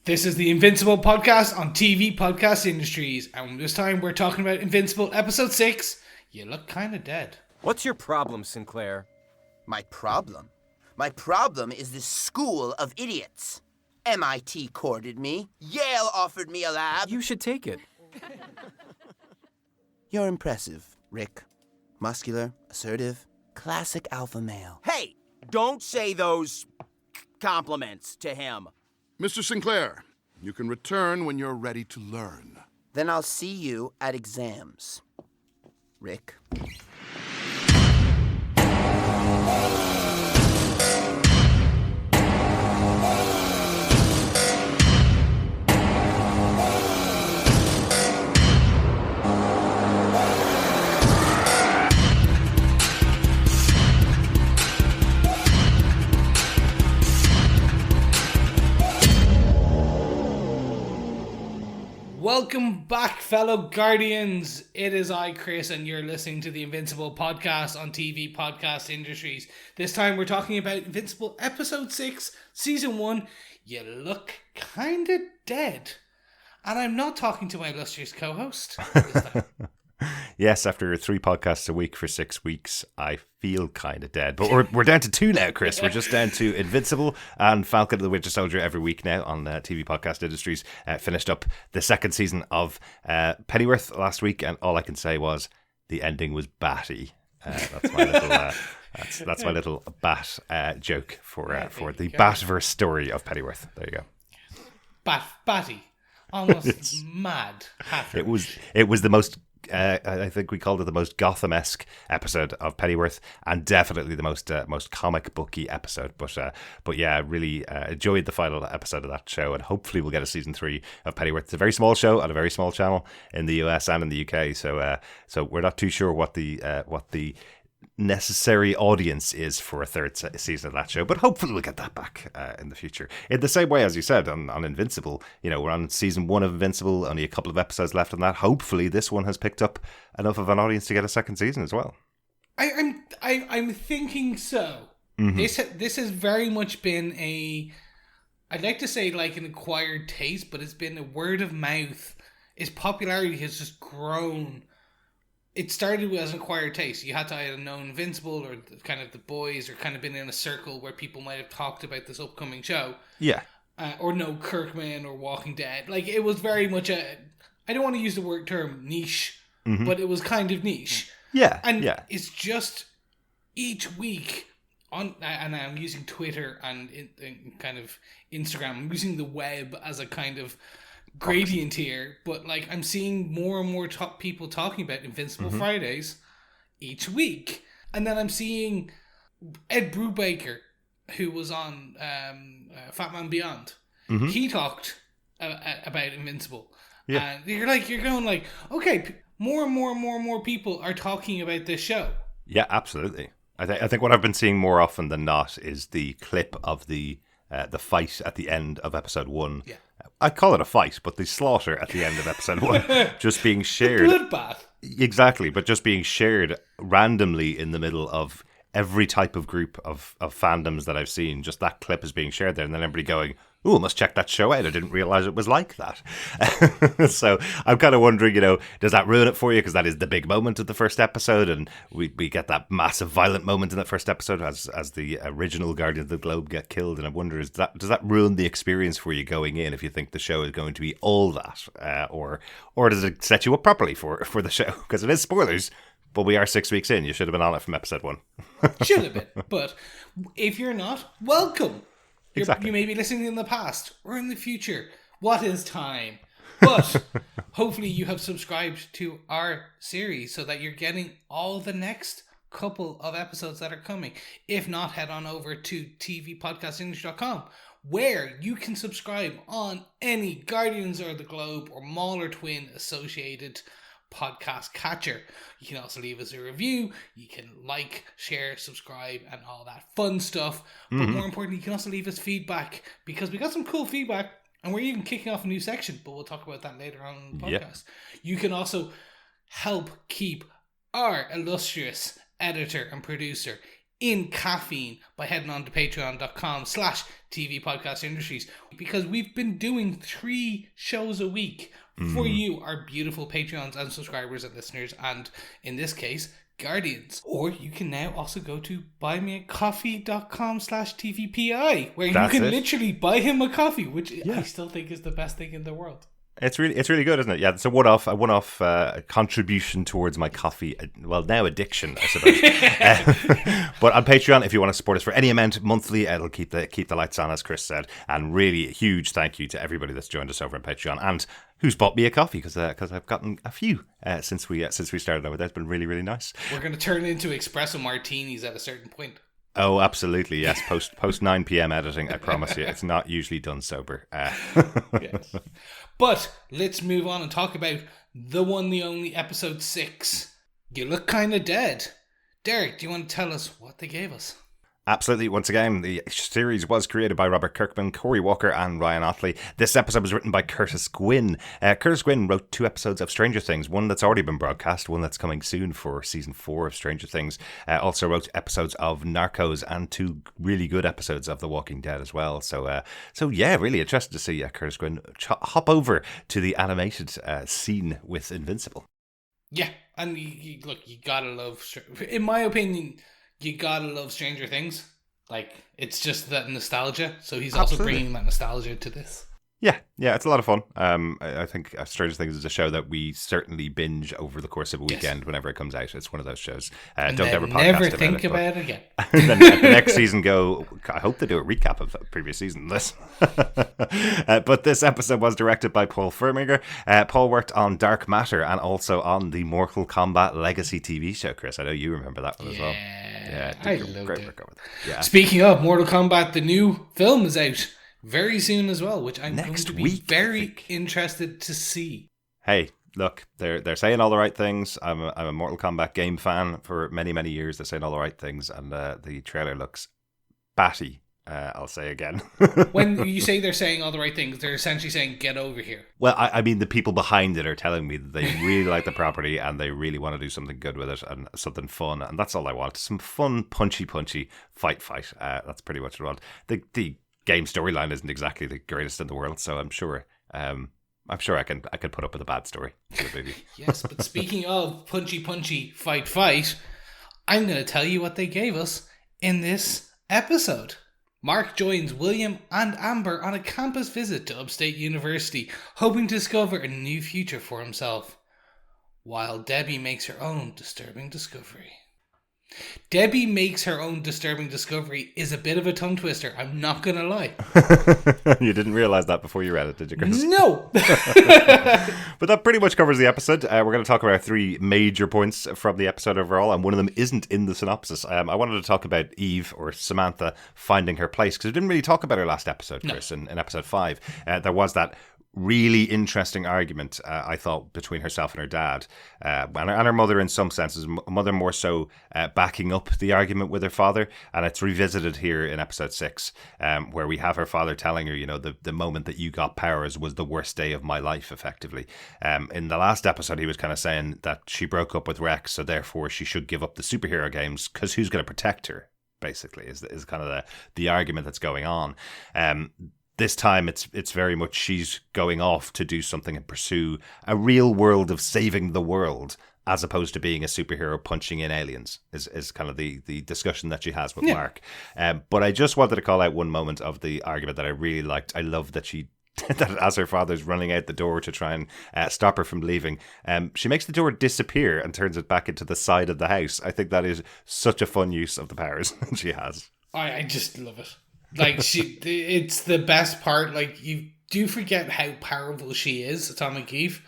This is the Invincible Podcast on TV Podcast Industries, and this time we're talking about Invincible Episode 6, You Look Kinda Dead. What's your problem, Sinclair? My problem? My problem is this school of idiots. MIT courted me. Yale offered me a lab. You should take it. You're impressive, Rick. Muscular, assertive, classic alpha male. Hey, don't say those compliments to him. Mr. Sinclair, you can return when you're ready to learn. Then I'll see you at exams, Rick. Welcome back, fellow Guardians. It is I, Chris, and you're listening to the Invincible Podcast on TV Podcast Industries. This time we're talking about Invincible Episode 6, Season 1, You Look Kinda Dead. And I'm not talking to my illustrious co-host. Yes, after 3 podcasts a week for 6 weeks, I feel kind of dead. But we're down to 2 now, Chris. We're just down to Invincible and Falcon and the Winter Soldier every week now on TV Podcast Industries. Finished up the 2nd season of Pennyworth last week, and all I can say was the ending was batty. That's my little that's my little bat joke for the Batverse story of Pennyworth. There you go. Batty. Almost mad. It was the most. I think we called it the most Gotham-esque episode of Pennyworth, and definitely the most comic booky episode. But yeah, really enjoyed the final episode of that show, and hopefully we'll get a season 3 of Pennyworth. It's a very small show on a very small channel in the US and in the UK, so we're not too sure what the necessary audience is for a 3rd season of that show, but hopefully we'll get that back in the future. In the same way, as you said, on Invincible, we're on season 1 of Invincible, only a couple of episodes left on that. Hopefully this one has picked up enough of an audience to get a 2nd season as well. I'm thinking so. Mm-hmm. This has very much been I'd like to say like an acquired taste, but it's been a word of mouth. Its popularity has just grown. It started as an acquired taste. You had to either know Invincible or kind of The Boys, or kind of been in a circle where people might have talked about this upcoming show. Yeah. Or know Kirkman or Walking Dead. Like, it was very much I don't want to use the term niche, mm-hmm. but it was kind of niche. Yeah. And it's just each week and I'm using Twitter and kind of Instagram. I'm using the web as a kind of gradient here, but like I'm seeing more and more people talking about Invincible mm-hmm. Fridays each week, and then I'm seeing Ed Brubaker, who was on Fat Man Beyond. Mm-hmm. He talked about Invincible, and you're going like, okay, more and more people are talking about this show. Yeah, absolutely. I think what I've been seeing more often than not is the clip of the fight at the end of episode 1. Yeah. I call it a fight, but the slaughter at the end of episode 1 just being shared. The bloodbath. Exactly, but just being shared randomly in the middle of every type of group of fandoms that I've seen. Just that clip is being shared there, and then everybody going, "Ooh, I must check that show out. I didn't realize it was like that." So I'm kind of wondering, does that ruin it for you? Because that is the big moment of the first episode, and we get that massive violent moment in that first episode as the original Guardians of the Globe get killed. And I wonder, does that ruin the experience for you going in if you think the show is going to be all that, or does it set you up properly for the show? Because it is spoilers. But we are 6 weeks in. You should have been on it from episode 1. Should have been. But if you're not, welcome. Exactly. You may be listening in the past or in the future. What is time? But hopefully you have subscribed to our series so that you're getting all the next couple of episodes that are coming. If not, head on over to tvpodcastinglish.com, where you can subscribe on any Guardians of the Globe or Maul or Twin associated podcast catcher. You can also leave us a review. You can like, share, subscribe, and all that fun stuff. But mm-hmm. more importantly, you can also leave us feedback, because we got some cool feedback, and we're even kicking off a new section, but we'll talk about that later on in the podcast. You can also help keep our illustrious editor and producer in caffeine by heading on to patreon.com/TV Podcast Industries, because we've been doing 3 shows a week for you, our beautiful Patreons and subscribers and listeners, and in this case, Guardians. Or you can now also go to buymeacoffee.com/TVPI, where you can literally buy him a coffee, which I still think is the best thing in the world. It's really good, isn't it? Yeah, it's a one-off contribution towards my coffee, now addiction, I suppose. But on Patreon, if you want to support us for any amount monthly, it'll keep the lights on, as Chris said. And really, a huge thank you to everybody that's joined us over on Patreon and who's bought me a coffee, because I've gotten a few since we started over there. It's been really, really nice. We're going to turn it into espresso martinis at a certain point. Oh, absolutely, yes. Post 9 p.m. editing, I promise you. It's not usually done sober. Yes. But let's move on and talk about the one, the only, episode 6. You look kind of dead. Derek, do you want to tell us what they gave us? Absolutely. Once again, the series was created by Robert Kirkman, Corey Walker and Ryan Otley. This episode was written by Curtis Gwynn. Curtis Gwynn wrote 2 episodes of Stranger Things, one that's already been broadcast, one that's coming soon for season 4 of Stranger Things. Also wrote episodes of Narcos and 2 really good episodes of The Walking Dead as well. So yeah, really interested to see Curtis Gwynn hop over to the animated scene with Invincible. Yeah, and you gotta love, in my opinion, you gotta love Stranger Things. Like, it's just that nostalgia. So he's also bringing that nostalgia to this. Yeah, it's a lot of fun. I think Stranger Things is a show that we certainly binge over the course of a weekend whenever it comes out. It's one of those shows. And don't ever podcast never about think it, about it again. Then the next season I hope they do a recap of the previous season. But this episode was directed by Paul Firminger. Paul worked on Dark Matter and also on the Mortal Kombat Legacy TV show, Chris. I know you remember that one as well. Yeah, I loved great it. work over there. Yeah. Speaking of Mortal Kombat, the new film is out very soon as well, which I'm Next going to be week, very interested to see. Hey, look, they're saying all the right things. I'm a Mortal Kombat game fan for many, many years. They're saying all the right things, and the trailer looks batty. I'll say again. When you say they're saying all the right things, they're essentially saying, get over here. Well, I mean, the people behind it are telling me that they really like the property and they really want to do something good with it and something fun. And that's all I want. Some fun, punchy, fight. That's pretty much what I want. The game storyline isn't exactly the greatest in the world, so I'm sure I can put up with a bad story. Yes, but speaking of punchy, fight, I'm going to tell you what they gave us in this episode. Mark joins William and Amber on a campus visit to Upstate University, hoping to discover a new future for himself, while Debbie makes her own disturbing discovery. Debbie makes her own disturbing discovery is a bit of a tongue twister, I'm not going to lie. You didn't realise that before you read it, did you, Chris? No! But that pretty much covers the episode. We're going to talk about 3 major points from the episode overall, and one of them isn't in the synopsis. I wanted to talk about Eve, or Samantha, finding her place, because we didn't really talk about her last episode, Chris, in episode 5. There was that really interesting argument, I thought, between herself and her dad, and her mother in some senses. Mother more so backing up the argument with her father, and it's revisited here in episode 6, where we have her father telling her, the moment that you got powers was the worst day of my life, effectively. In the last episode, he was kind of saying that she broke up with Rex, so therefore she should give up the superhero games, because who's going to protect her, basically, is kind of the argument that's going on. This time, it's very much she's going off to do something and pursue a real world of saving the world, as opposed to being a superhero punching in aliens, is kind of the discussion that she has with Mark. But I just wanted to call out one moment of the argument that I really liked. I love that that as her father's running out the door to try and stop her from leaving, she makes the door disappear and turns it back into the side of the house. I think that is such a fun use of the powers she has. I just love it. Like, it's the best part. Like, you do forget how powerful she is, Atomic Eve.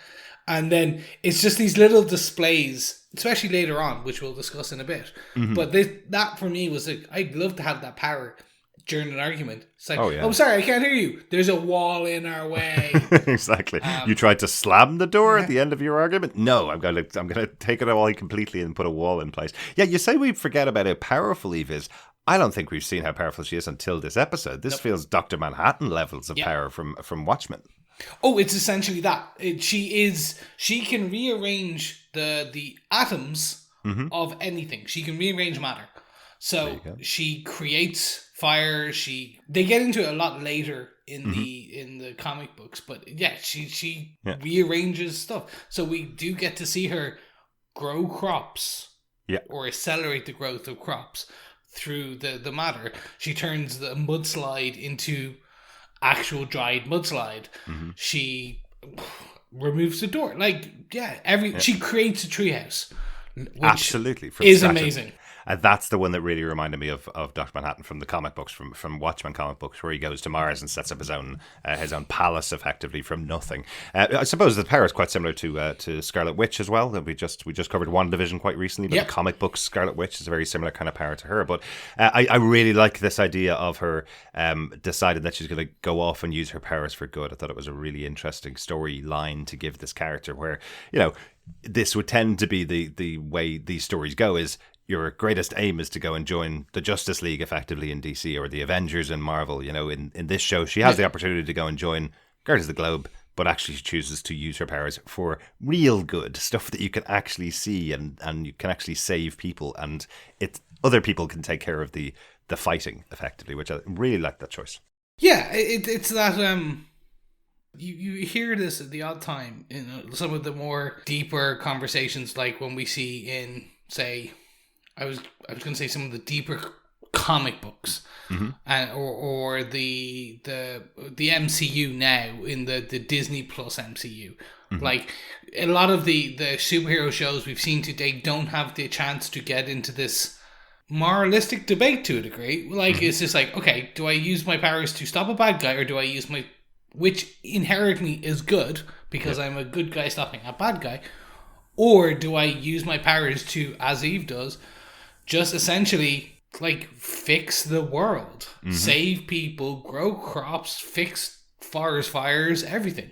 And then it's just these little displays, especially later on, which we'll discuss in a bit. Mm-hmm. But that for me was like, I'd love to have that power during an argument. It's like, oh, sorry, I can't hear you. There's a wall in our way. Exactly. You tried to slam the door at the end of your argument? No, I'm going to take it away completely and put a wall in place. Yeah, you say we forget about how powerful Eve is. I don't think we've seen how powerful she is until this episode. This feels Dr. Manhattan levels of power from Watchmen. Oh, it's essentially that. She can rearrange the atoms of anything. She can rearrange matter. So she creates fire. They get into it a lot later in the comic books, but yeah, she rearranges stuff. So we do get to see her grow crops, or accelerate the growth of crops through the matter. She turns the mudslide into actual dried mudslide. She removes the door. She creates a treehouse, which absolutely is amazing. That's the one that really reminded me of Dr. Manhattan from the comic books, from Watchmen comic books, where he goes to Mars and sets up his own palace effectively from nothing. I suppose the power is quite similar to Scarlet Witch as well. That we just covered WandaVision quite recently, but the comic books Scarlet Witch is a very similar kind of power to her. But I really like this idea of her deciding that she's going to go off and use her powers for good. I thought it was a really interesting storyline to give this character, where this would tend to be the way these stories go is. Your greatest aim is to go and join the Justice League effectively in DC, or the Avengers in Marvel. In this show, she has the opportunity to go and join Guardians of the Globe, but actually she chooses to use her powers for real good, stuff that you can actually see and you can actually save people, and other people can take care of the fighting effectively, which I really like that choice. Yeah, it's that you hear this at the odd time in some of the more deeper conversations, like when we see in, say, I was going to say some of the deeper comic books, or the MCU now in the Disney Plus MCU. Like a lot of the superhero shows we've seen today don't have the chance to get into this moralistic debate to a degree. Like it's just like, okay, do I use my powers to stop a bad guy, or do I use which inherently is good because I'm a good guy stopping a bad guy, or do I use my powers to, as Eve does, just essentially fix the world, save people, grow crops, fix forest fires, everything.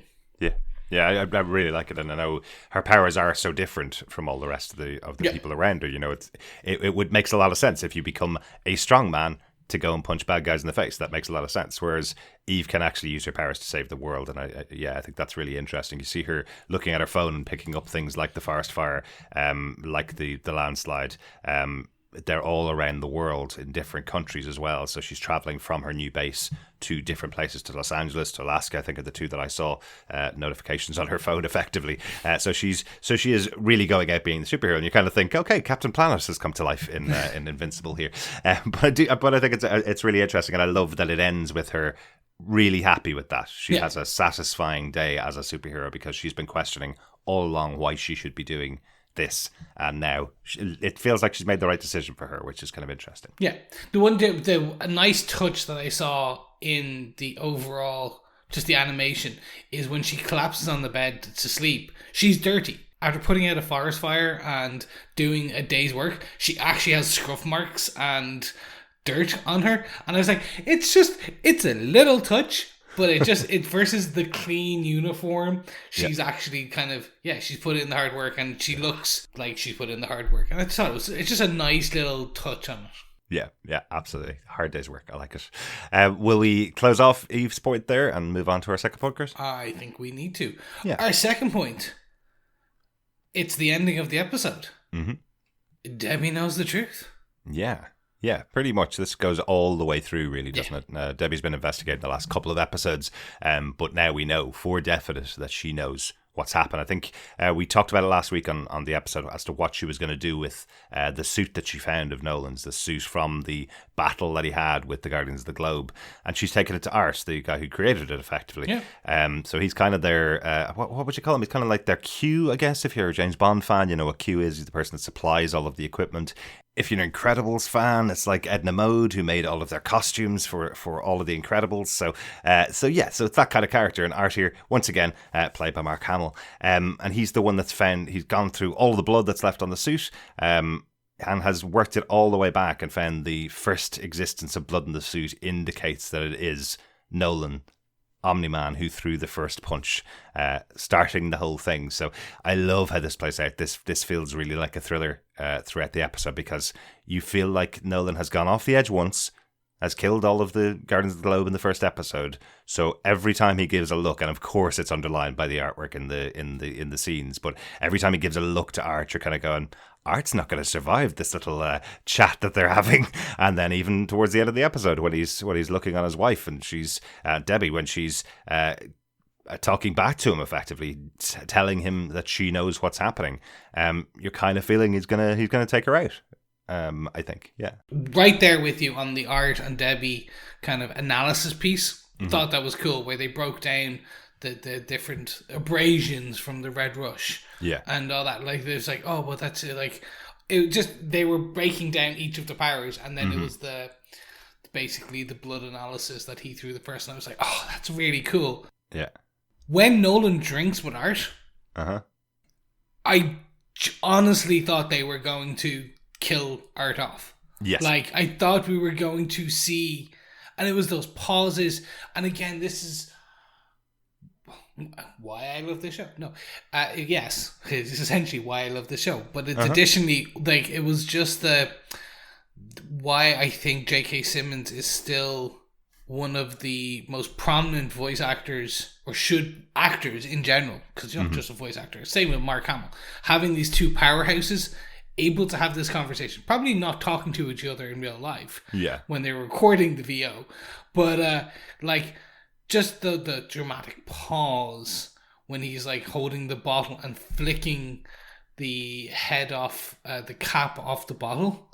Yeah, I really like it, and I know her powers are so different from all the rest of the people around her. It makes a lot of sense if you become a strong man to go and punch bad guys in the face. That makes a lot of sense. Whereas Eve can actually use her powers to save the world, and I think that's really interesting. You see her looking at her phone and picking up things like the forest fire, like the landslide. They're all around the world in different countries as well. So she's traveling from her new base to different places, to Los Angeles, to Alaska. I think are the two that I saw notifications on her phone effectively. So she is really going out being the superhero, and you kind of think, okay, Captain Planet has come to life in Invincible here. But I think it's really interesting, and I love that it ends with her really happy with that. She has a satisfying day as a superhero because she's been questioning all along why she should be doing this, and now it feels like she's made the right decision for her, which is kind of interesting. Yeah, a nice touch that I saw in the overall, just the animation, is when she collapses on the bed to sleep. She's dirty. After putting out a forest fire and doing a day's work, she actually has scruff marks and dirt on her, and I was like, it's a little touch. But it versus the clean uniform, she's actually kind of, she's put in the hard work, and she looks like she's put in the hard work. And I thought it's just a nice little touch on it. Yeah, absolutely. Hard day's work. I like it. Will we close off Eve's point there and move on to our second point, Chris? I think we need to. Yeah. Our second point, it's the ending of the episode. Debbie knows the truth. Yeah, pretty much. This goes all the way through, really, doesn't it? Debbie's been investigating the last couple of episodes, but now we know for definite that she knows what's happened. I think we talked about it last week on the episode as to what she was going to do with the suit that she found of Nolan's, the suit from the battle that he had with the Guardians of the Globe, and she's taken it to Art, the guy who created it, effectively. So he's kind of their what would you call him? He's kind of like their Q, I guess. If you're a James Bond fan, you know what Q is. He's the person that supplies all of the equipment. If you're an Incredibles fan, it's like Edna Mode, who made all of their costumes for all of the Incredibles. So it's that kind of character. And Art here, once again, played by Mark Hamill. And he's the one that's found, he's gone through all the blood that's left on the suit, and has worked it all the way back and found the first existence of blood in the suit indicates that it is Nolan, Omni-Man, who threw the first punch, starting the whole thing. So I love how this plays out. This feels really like a thriller throughout the episode, because you feel like Nolan has gone off the edge once, has killed all of the Guardians of the Globe in the first episode. So every time he gives a look, and of course it's underlined by the artwork in the scenes, but every time he gives a look to Art, you're kind of going, Art's not going to survive this little chat that they're having. And then even towards the end of the episode, when he's looking on his wife, and she's Debbie, when she's talking back to him, effectively telling him that she knows what's happening, you're kind of feeling he's gonna take her out. I think, yeah. Right there with you on the Art and Debbie kind of analysis piece. Thought that was cool, where they broke down the different abrasions from the Red Rush, and all that. Like, there's like, oh, well, that's it. Like, it just, they were breaking down each of the powers, and then it was basically the blood analysis that he threw the person. I was like, oh, that's really cool. Yeah. When Nolan drinks with Art, I honestly thought they were going to kill Art off. Yes. Like, I thought we were going to see, and it was those pauses. And again, this is why I love this show. No, yes, it's essentially why I love the show. But it's additionally, like, it was just why I think J.K. Simmons is still one of the most prominent voice actors, or actors in general, because you're not just a voice actor. Same with Mark Hamill. Having these two powerhouses able to have this conversation, probably not talking to each other in real life when they were recording the VO, but like, just the dramatic pause when he's like holding the bottle and flicking the head off, the cap off the bottle.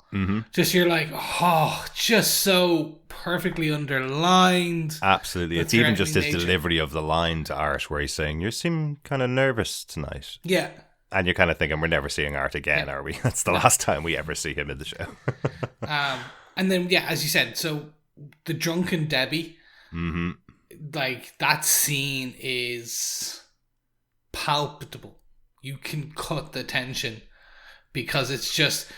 Just, you're like, oh, just so perfectly underlined. Absolutely. It's even just his delivery of the line to Art, where he's saying, you seem kind of nervous tonight. Yeah. And you're kind of thinking, we're never seeing Art again, are we? That's the last time we ever see him in the show. And then, as you said, so the drunken Debbie, like, that scene is palpable. You can cut the tension, because it's just,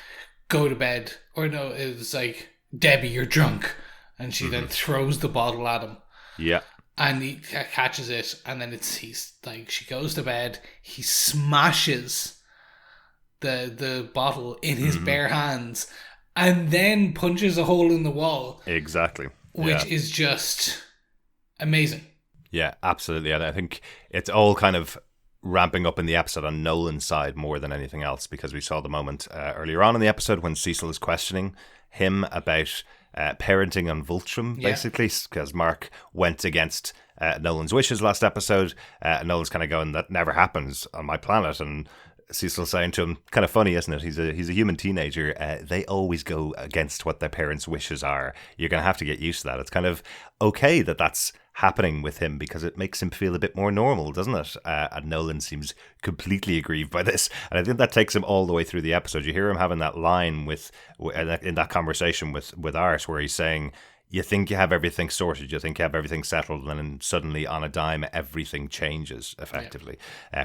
go to bed. Or no, it was like, Debbie, you're drunk. And she then throws the bottle at him. Yeah. And he catches it, and then he's like, she goes to bed, he smashes the bottle in his bare hands, and then punches a hole in the wall. Exactly. Which is just amazing. Yeah, absolutely. And I think it's all kind of ramping up in the episode on Nolan's side more than anything else, because we saw the moment earlier on in the episode when Cecil is questioning him about parenting on Vultrum, basically, because Mark went against Nolan's wishes last episode. Nolan's kind of going, that never happens on my planet, and Cecil saying to him, kind of funny, isn't it? He's a human teenager. They always go against what their parents' wishes are. You're going to have to get used to that. It's kind of okay that that's happening with him, because it makes him feel a bit more normal, doesn't it? And Nolan seems completely aggrieved by this, and I think that takes him all the way through the episode. You hear him having that line in that conversation with Art, where he's saying, you think you have everything sorted, you think you have everything settled, and then suddenly on a dime everything changes, effectively.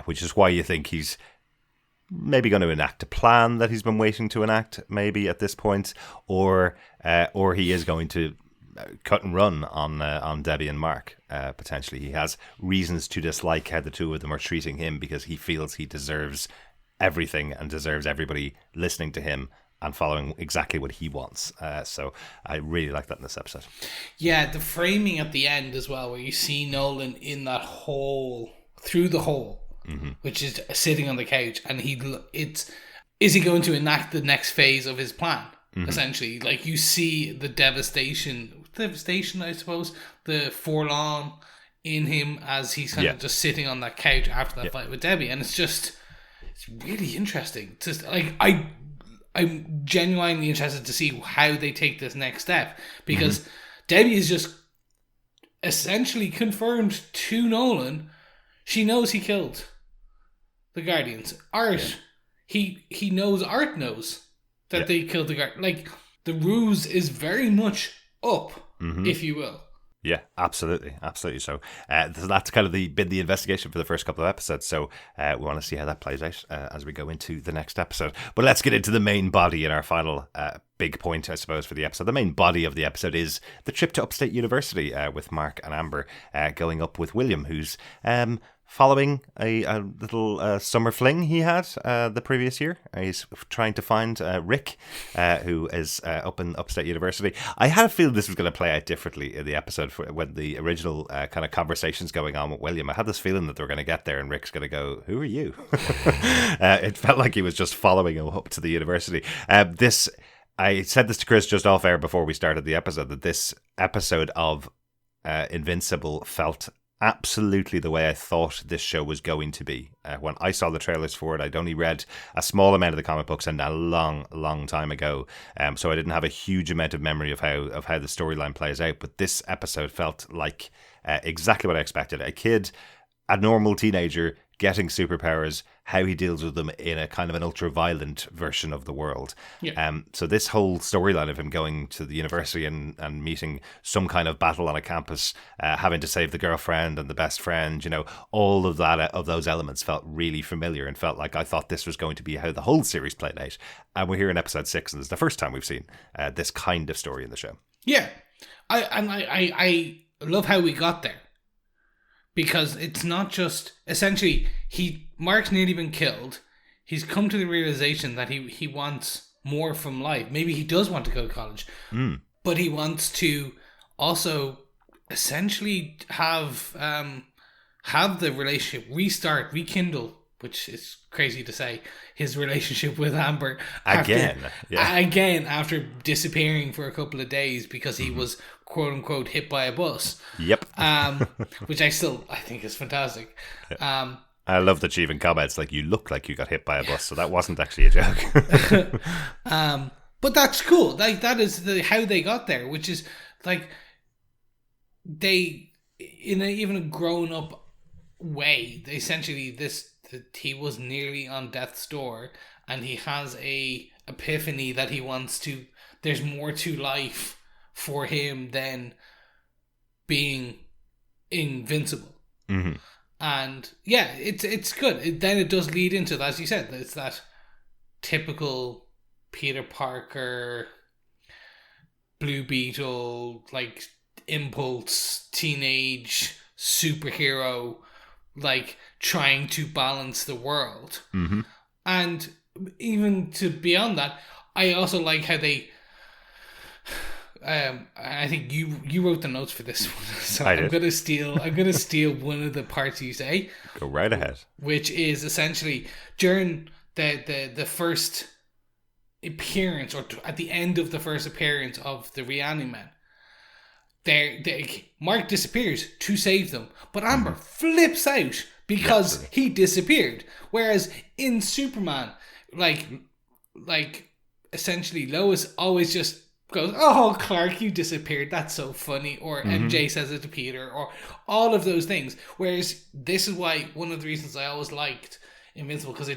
Which is why you think he's maybe going to enact a plan that he's been waiting to enact, maybe at this point, or he is going to cut and run on Debbie and Mark. Potentially, he has reasons to dislike how the two of them are treating him, because he feels he deserves everything and deserves everybody listening to him and following exactly what he wants. So I really like that in this episode. Yeah, the framing at the end as well, where you see Nolan in that hole, through the hole, which is sitting on the couch, and is he going to enact the next phase of his plan? Essentially, like, you see the devastation, I suppose, the forlorn in him as he's kind of just sitting on that couch after that fight with Debbie, and it's really interesting. Just like, I'm genuinely interested to see how they take this next step, because Debbie is just essentially confirmed to Nolan she knows he killed the Guardians. Art, he knows, Art knows that they killed the Guardians. Like, the ruse is very much up, if you will. Yeah, absolutely. So that's kind of been the investigation for the first couple of episodes. So we want to see how that plays out as we go into the next episode. But let's get into the main body in our final big point, I suppose, for the episode. The main body of the episode is the trip to Upstate University with Mark and Amber going up with William, who's following a little summer fling he had the previous year. He's trying to find Rick, who is up in Upstate University. I had a feeling this was going to play out differently in the episode when the original kind of conversation's going on with William. I had this feeling that they were going to get there and Rick's going to go, "Who are you?" It felt like he was just following him up to the university. I said this to Chris just off air before we started the episode, that this episode of Invincible felt absolutely the way I thought this show was going to be. When I saw the trailers for it, I'd only read a small amount of the comic books and a long time ago, so I didn't have a huge amount of memory of how the storyline plays out. But this episode felt like exactly what I expected. A kid, a normal teenager, getting superpowers, how he deals with them in a kind of an ultra-violent version of the world. Yeah. So this whole storyline of him going to the university and meeting some kind of battle on a campus, having to save the girlfriend and the best friend, all of that, of those elements felt really familiar and felt like I thought this was going to be how the whole series played out. And we're here in episode 6, and it's the first time we've seen this kind of story in the show. Yeah. I love how we got there. Because it's not just, essentially, Mark's nearly been killed. He's come to the realization that he wants more from life. Maybe he does want to go to college. But he wants to also essentially have the relationship restart, rekindle, which is crazy to say, his relationship with Amber. Again after disappearing for a couple of days because he was quote unquote hit by a bus. Yep. Which I think is fantastic. I love that she even comments like, "You look like you got hit by a bus," so that wasn't actually a joke. But that's cool. Like, that is how they got there, which is like they, in even a grown up way, they essentially he was nearly on death's door, and he has a epiphany that he wants to. There's more to life for him than being invincible. Mm-hmm. And yeah, it's good. Then it does lead into, as you said, it's that typical Peter Parker, Blue Beetle, like impulse, teenage superhero, like trying to balance the world. Mm-hmm. And even to beyond that, I also like how they. I think you wrote the notes for this one, so I'm gonna steal one of the parts you say. Go right ahead. Which is essentially during the first appearance, or at the end of the first appearance of the Reaniman, Mark disappears to save them, but Amber flips out because he disappeared. Whereas in Superman, like essentially Lois always just goes, "Oh, Clark, you disappeared. That's so funny." Or MJ says it to Peter, or all of those things. Whereas this is why one of the reasons I always liked Invincible, because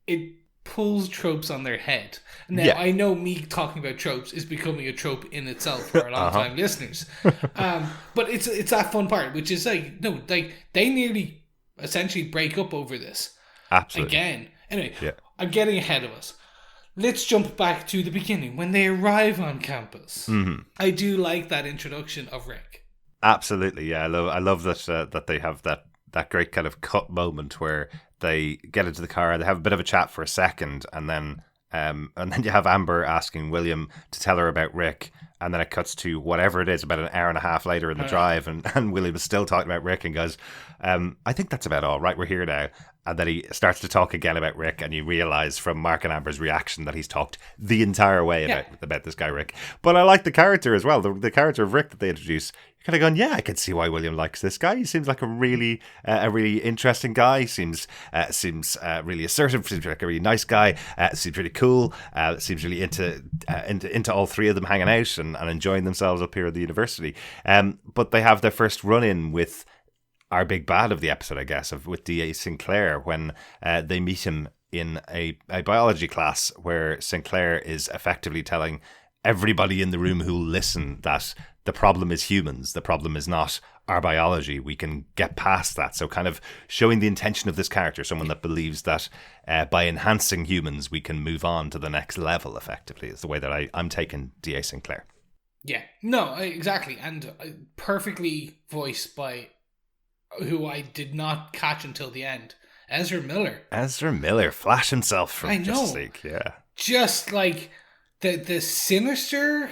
it pulls tropes on their head. Now, I know me talking about tropes is becoming a trope in itself for our long-time listeners. But it's that fun part, which is like, no, like they nearly essentially break up over this. Absolutely. Again. Anyway, I'm getting ahead of us. Let's jump back to the beginning when they arrive on campus. Mm-hmm. I do like that introduction of Rick. Absolutely, yeah. I love that that they have that great kind of cut moment where they get into the car, they have a bit of a chat for a second, and then you have Amber asking William to tell her about Rick, and then it cuts to whatever it is, about an hour and a half later in the drive, and William is still talking about Rick and goes, "I think that's about all right, we're here now." And then he starts to talk again about Rick, and you realise from Mark and Amber's reaction that he's talked the entire way about this guy Rick. But I like the character as well, the character of Rick that they introduce. You're kind of going, yeah, I can see why William likes this guy. He seems like a really interesting guy. He seems really assertive. Seems like a really nice guy. Seems really cool. Seems really into all three of them hanging out and enjoying themselves up here at the university. But they have their first run-in with our big bad of the episode, I guess, with D.A. Sinclair, when they meet him in a biology class where Sinclair is effectively telling everybody in the room who'll listen that the problem is humans. The problem is not our biology. We can get past that. So kind of showing the intention of this character, someone that believes that by enhancing humans, we can move on to the next level, effectively, is the way that I'm taking D.A. Sinclair. Yeah, no, exactly. And perfectly voiced by who I did not catch until the end. Ezra Miller. Flash himself from I know. Justice League. Yeah. Just like the sinister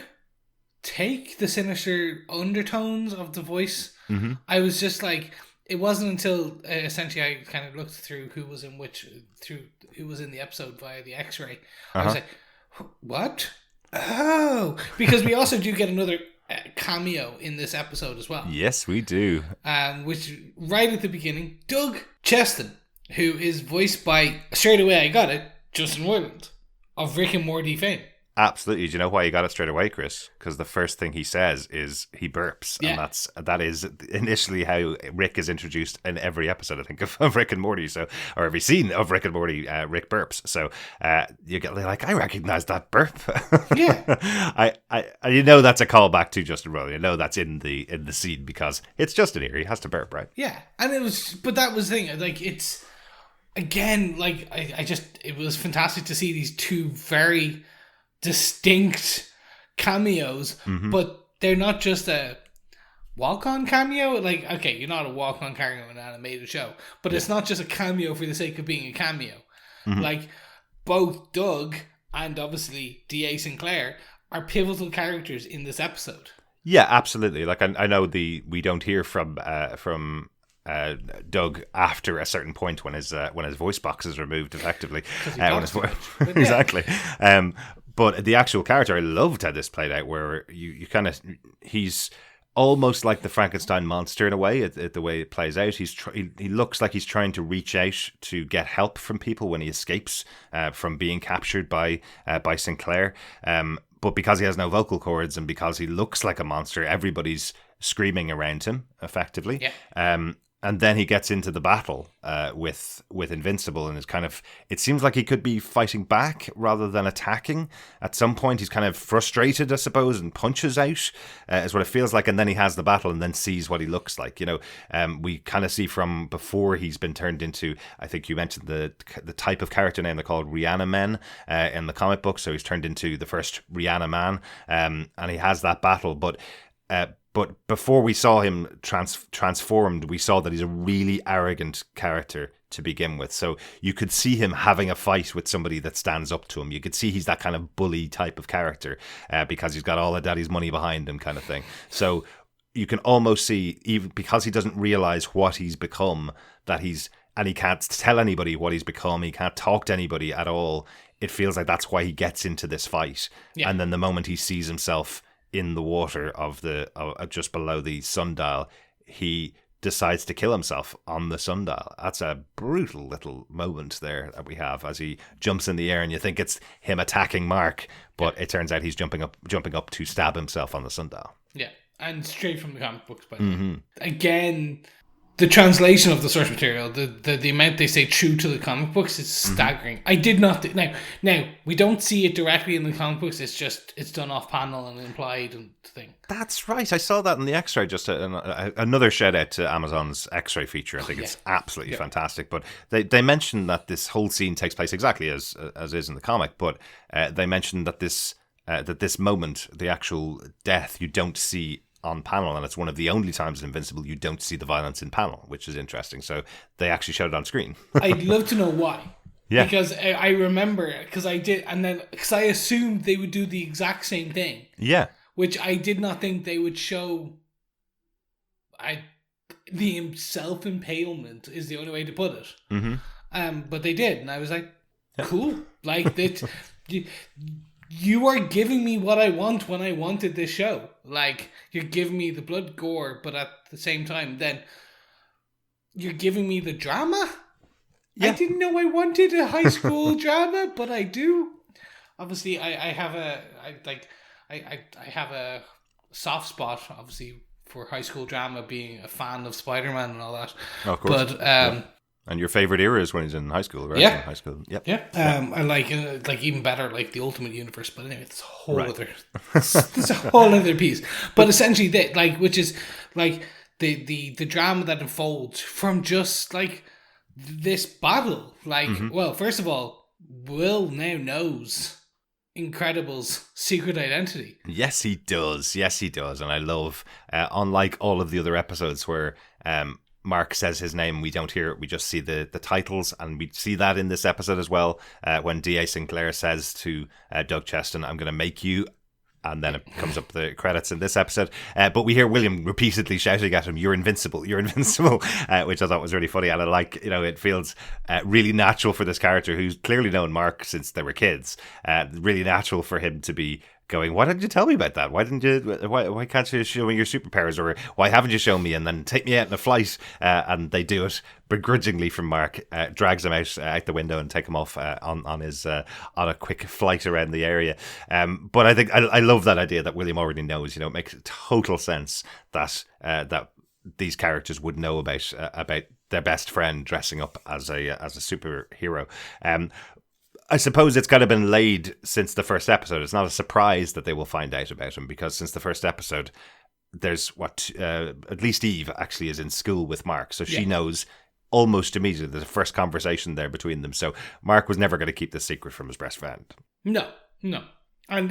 take, the sinister undertones of the voice. Mm-hmm. I was just like, it wasn't until essentially I kind of looked through who was in the episode via the X-ray. I was like, what? Oh, because we also do get another cameo in this episode as well. Yes, we do. Which right at the beginning, Doug Cheston, who is voiced by, straight away I got it, Justin Roiland of Rick and Morty fame. Absolutely. Do you know why you got it straight away, Chris? Because the first thing he says is he burps. Yeah. And that is initially how Rick is introduced in every episode, I think, of Rick and Morty. So, or every scene of Rick and Morty, Rick burps. So you get like, I recognize that burp. Yeah. I you know that's a callback to Justin Roiland. You know that's in the scene because it's Justin here. He has to burp, right? Yeah. And but that was the thing. Like, it's, again, like, it was fantastic to see these two very distinct cameos, but they're not just a walk-on cameo. Like, okay, you're not a walk-on cameo in an animated show, but it's not just a cameo for the sake of being a cameo. Like, both Doug and obviously D.A. Sinclair are pivotal characters in this episode. Yeah, absolutely. Like, I know we don't hear from Doug after a certain point when his voice box is removed, effectively. Exactly. But the actual character, I loved how this played out, where you kind of, he's almost like the Frankenstein monster in a way, the way it plays out. He looks like he's trying to reach out to get help from people when he escapes from being captured by Sinclair. But because he has no vocal cords and because he looks like a monster, everybody's screaming around him, effectively. Yeah. And then he gets into the battle with Invincible, and it seems like he could be fighting back rather than attacking. At some point, he's kind of frustrated, I suppose, and punches out, is what it feels like. And then he has the battle and then sees what he looks like. You know, we kind of see from before he's been turned into, I think you mentioned the type of character name they're called Rihanna Men in the comic book. So he's turned into the first Rihanna Man, and he has that battle. But before we saw him transformed, we saw that he's a really arrogant character to begin with. So you could see him having a fight with somebody that stands up to him. You could see he's that kind of bully type of character because he's got all of daddy's money behind him kind of thing. So you can almost see, even because he doesn't realize what he's become, and he can't tell anybody what he's become, he can't talk to anybody at all. It feels like that's why he gets into this fight. Yeah. And then the moment he sees himself in the water of just below the sundial, he decides to kill himself on the sundial. That's a brutal little moment there that we have as he jumps in the air, and you think it's him attacking Mark, but it turns out he's jumping up to stab himself on the sundial. Yeah, and straight from the comic books, by the way. Again, the translation of the source material, the amount they say true to the comic books is staggering. I did not now we don't see it directly in the comic books. It's done off panel and implied and thing. That's right. I saw that in the X-ray. Just another shout out to Amazon's X-ray feature. I think it's absolutely fantastic. But they mentioned that this whole scene takes place exactly as is in the comic. But they mentioned that this moment, the actual death, you don't see on panel, and it's one of the only times in Invincible you don't see the violence in panel, which is interesting. So they actually showed it on screen. I'd love to know why. Yeah, because I remember, because I did, and then because I assumed they would do the exact same thing. Yeah, which I did not think they would show. The self-impalement is the only way to put it. But they did, and I was like, cool. Like that. You are giving me what I want when I wanted this show. Like, you're giving me the blood gore, but at the same time, then you're giving me the drama? Yeah. I didn't know I wanted a high school drama, but I do. Obviously, I have a soft spot, obviously, for high school drama, being a fan of Spider-Man and all that. Oh, of course. But and your favorite era is when he's in high school, right? Yeah, in high school. Yep. Yeah. I like even better, like the Ultimate Universe. But anyway, it's a whole other. It's a whole other piece. But essentially, which is like the drama that unfolds from just like this battle. Like, well, first of all, Will now knows Incredible's secret identity. Yes, he does. And I love, unlike all of the other episodes where Mark says his name, we don't hear it, we just see the titles, and we see that in this episode as well, when D.A. Sinclair says to Doug Cheston, I'm going to make you, and then it comes up the credits in this episode. But we hear William repeatedly shouting at him, you're invincible, which I thought was really funny. And I like, it feels really natural for this character who's clearly known Mark since they were kids. Really natural for him to be going, why didn't you tell me about that? Why can't you show me your superpowers? Or why haven't you shown me? And then take me out in a flight. And they do it begrudgingly from Mark, drags him out the window and take him off on a quick flight around the area. But I think I love that idea that William already knows. It makes total sense that these characters would know about their best friend dressing up as a superhero. I suppose it's kind of been laid since the first episode. It's not a surprise that they will find out about him, because since the first episode, there's at least Eve actually is in school with Mark, so she knows almost immediately. There's a first conversation there between them, so Mark was never going to keep this secret from his best friend. No. And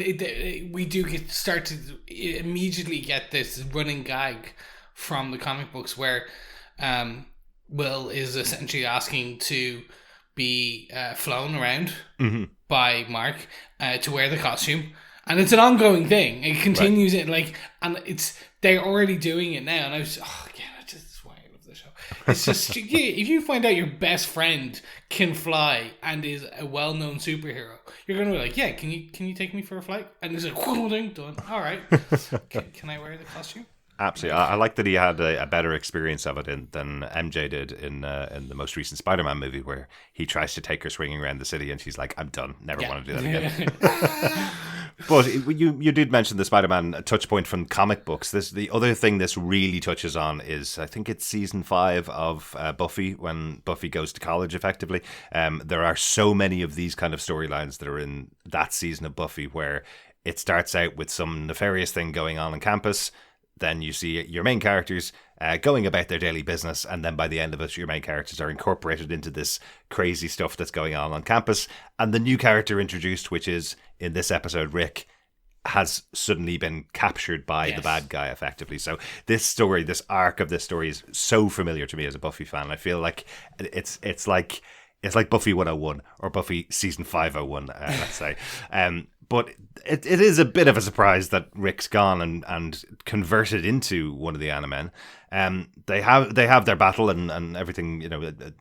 we do start to immediately get this running gag from the comic books where Will is essentially asking to be flown around by Mark to wear the costume, and it's an ongoing thing. It continues and they're already doing it now. And I was, this is why I love the show. It's just if you find out your best friend can fly and is a well-known superhero, you're gonna be like, can you take me for a flight? And he's like, done. All right, can I wear the costume? Absolutely. I like that he had a better experience of it than MJ did in the most recent Spider-Man movie, where he tries to take her swinging around the city and she's like, I'm done. Never want to do that again. But you did mention the Spider-Man touch point from comic books. The other thing this really touches on is, I think it's season 5 of Buffy, when Buffy goes to college, effectively. There are so many of these kind of storylines that are in that season of Buffy, where it starts out with some nefarious thing going on campus. Then you see your main characters going about their daily business, and then by the end of it, your main characters are incorporated into this crazy stuff that's going on campus. And the new character introduced, which is, in this episode, Rick, has suddenly been captured by the bad guy, effectively. So this story, this arc of this story, is so familiar to me as a Buffy fan. I feel like it's like Buffy 101 or Buffy season 501, let's say. But it is a bit of a surprise that Rick's gone and converted into one of the Animen. They have their battle and everything.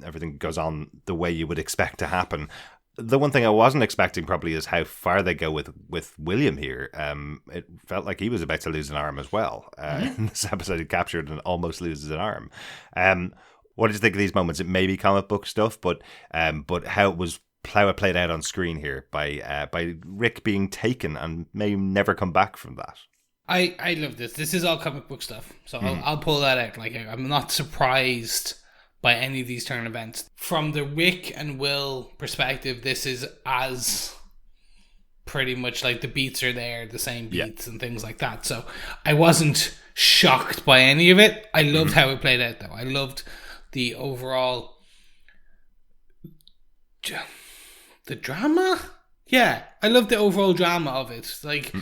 Everything goes on the way you would expect to happen. The one thing I wasn't expecting probably is how far they go with William here. It felt like he was about to lose an arm as well. In this episode, he captured and almost loses an arm. What did you think of these moments? It may be comic book stuff, but how it played out on screen here by Rick being taken and may never come back from that. I love this. This is all comic book stuff, so I'll pull that out. Like, I'm not surprised by any of these turn events. From the Rick and Will perspective, this is as pretty much like the beats are there, the same beats and things like that. So I wasn't shocked by any of it. I loved how it played out, though. I loved the overall the drama. Yeah, I love the overall drama of it. Like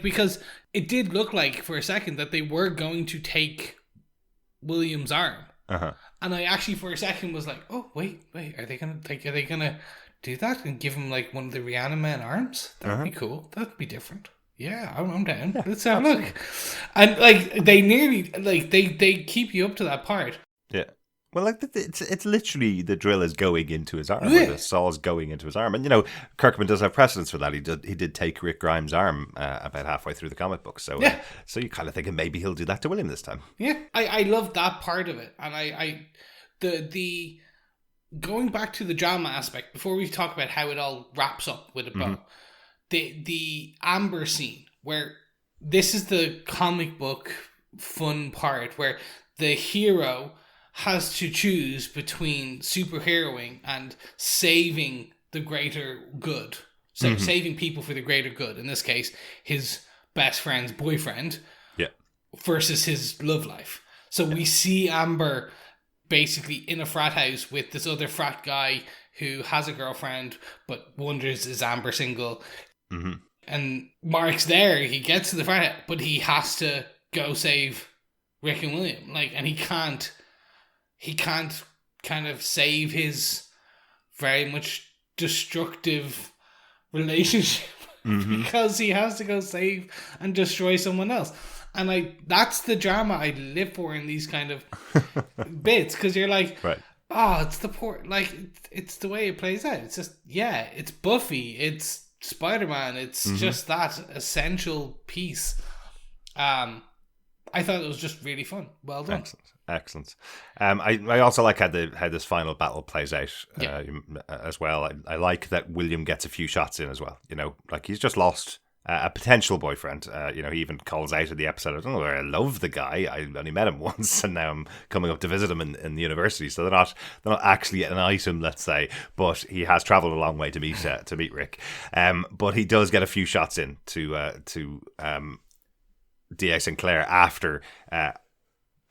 because it did look like for a second that they were going to take William's arm, and I actually for a second was like, "Oh, wait, are they gonna do that and give him like one of the Rihanna Men arms? That'd be cool. That'd be different. Yeah, I'm down. Yeah, let's have a look." And like they nearly they keep you up to that part. Yeah. Well, like it's literally the drill is going into his arm, or the saw's going into his arm, and Kirkman does have precedence for that. He did take Rick Grimes' arm about halfway through the comic book, so so you kind of thinking maybe he'll do that to William this time. Yeah, I love that part of it, and the going back to the drama aspect before we talk about how it all wraps up with a bow. The Amber scene where this is the comic book fun part where the hero has to choose between superheroing and saving the greater good. So saving people for the greater good. In this case, his best friend's boyfriend versus his love life. So we see Amber basically in a frat house with this other frat guy who has a girlfriend but wonders, is Amber single? And Mark's there. He gets to the frat house, but he has to go save Rick and William. And he can't he can't kind of save his very much destructive relationship because he has to go save and destroy someone else. And that's the drama I live for in these kind of bits, because you're like, Right. oh, it's the poor, like, it's the way it plays out. It's just, yeah, it's Buffy, it's Spider-Man, it's just that essential piece. I thought it was just really fun. Well done. Excellent. I also like how this final battle plays out as well. I like that William gets a few shots in as well. You know, like he's just lost a potential boyfriend. You know, he even calls out in the episode, I don't know, I love the guy. I only met him once, and now I'm coming up to visit him in the university. So they're not actually an item, let's say, but he has travelled a long way to meet Rick. But he does get a few shots in to D.A. Sinclair after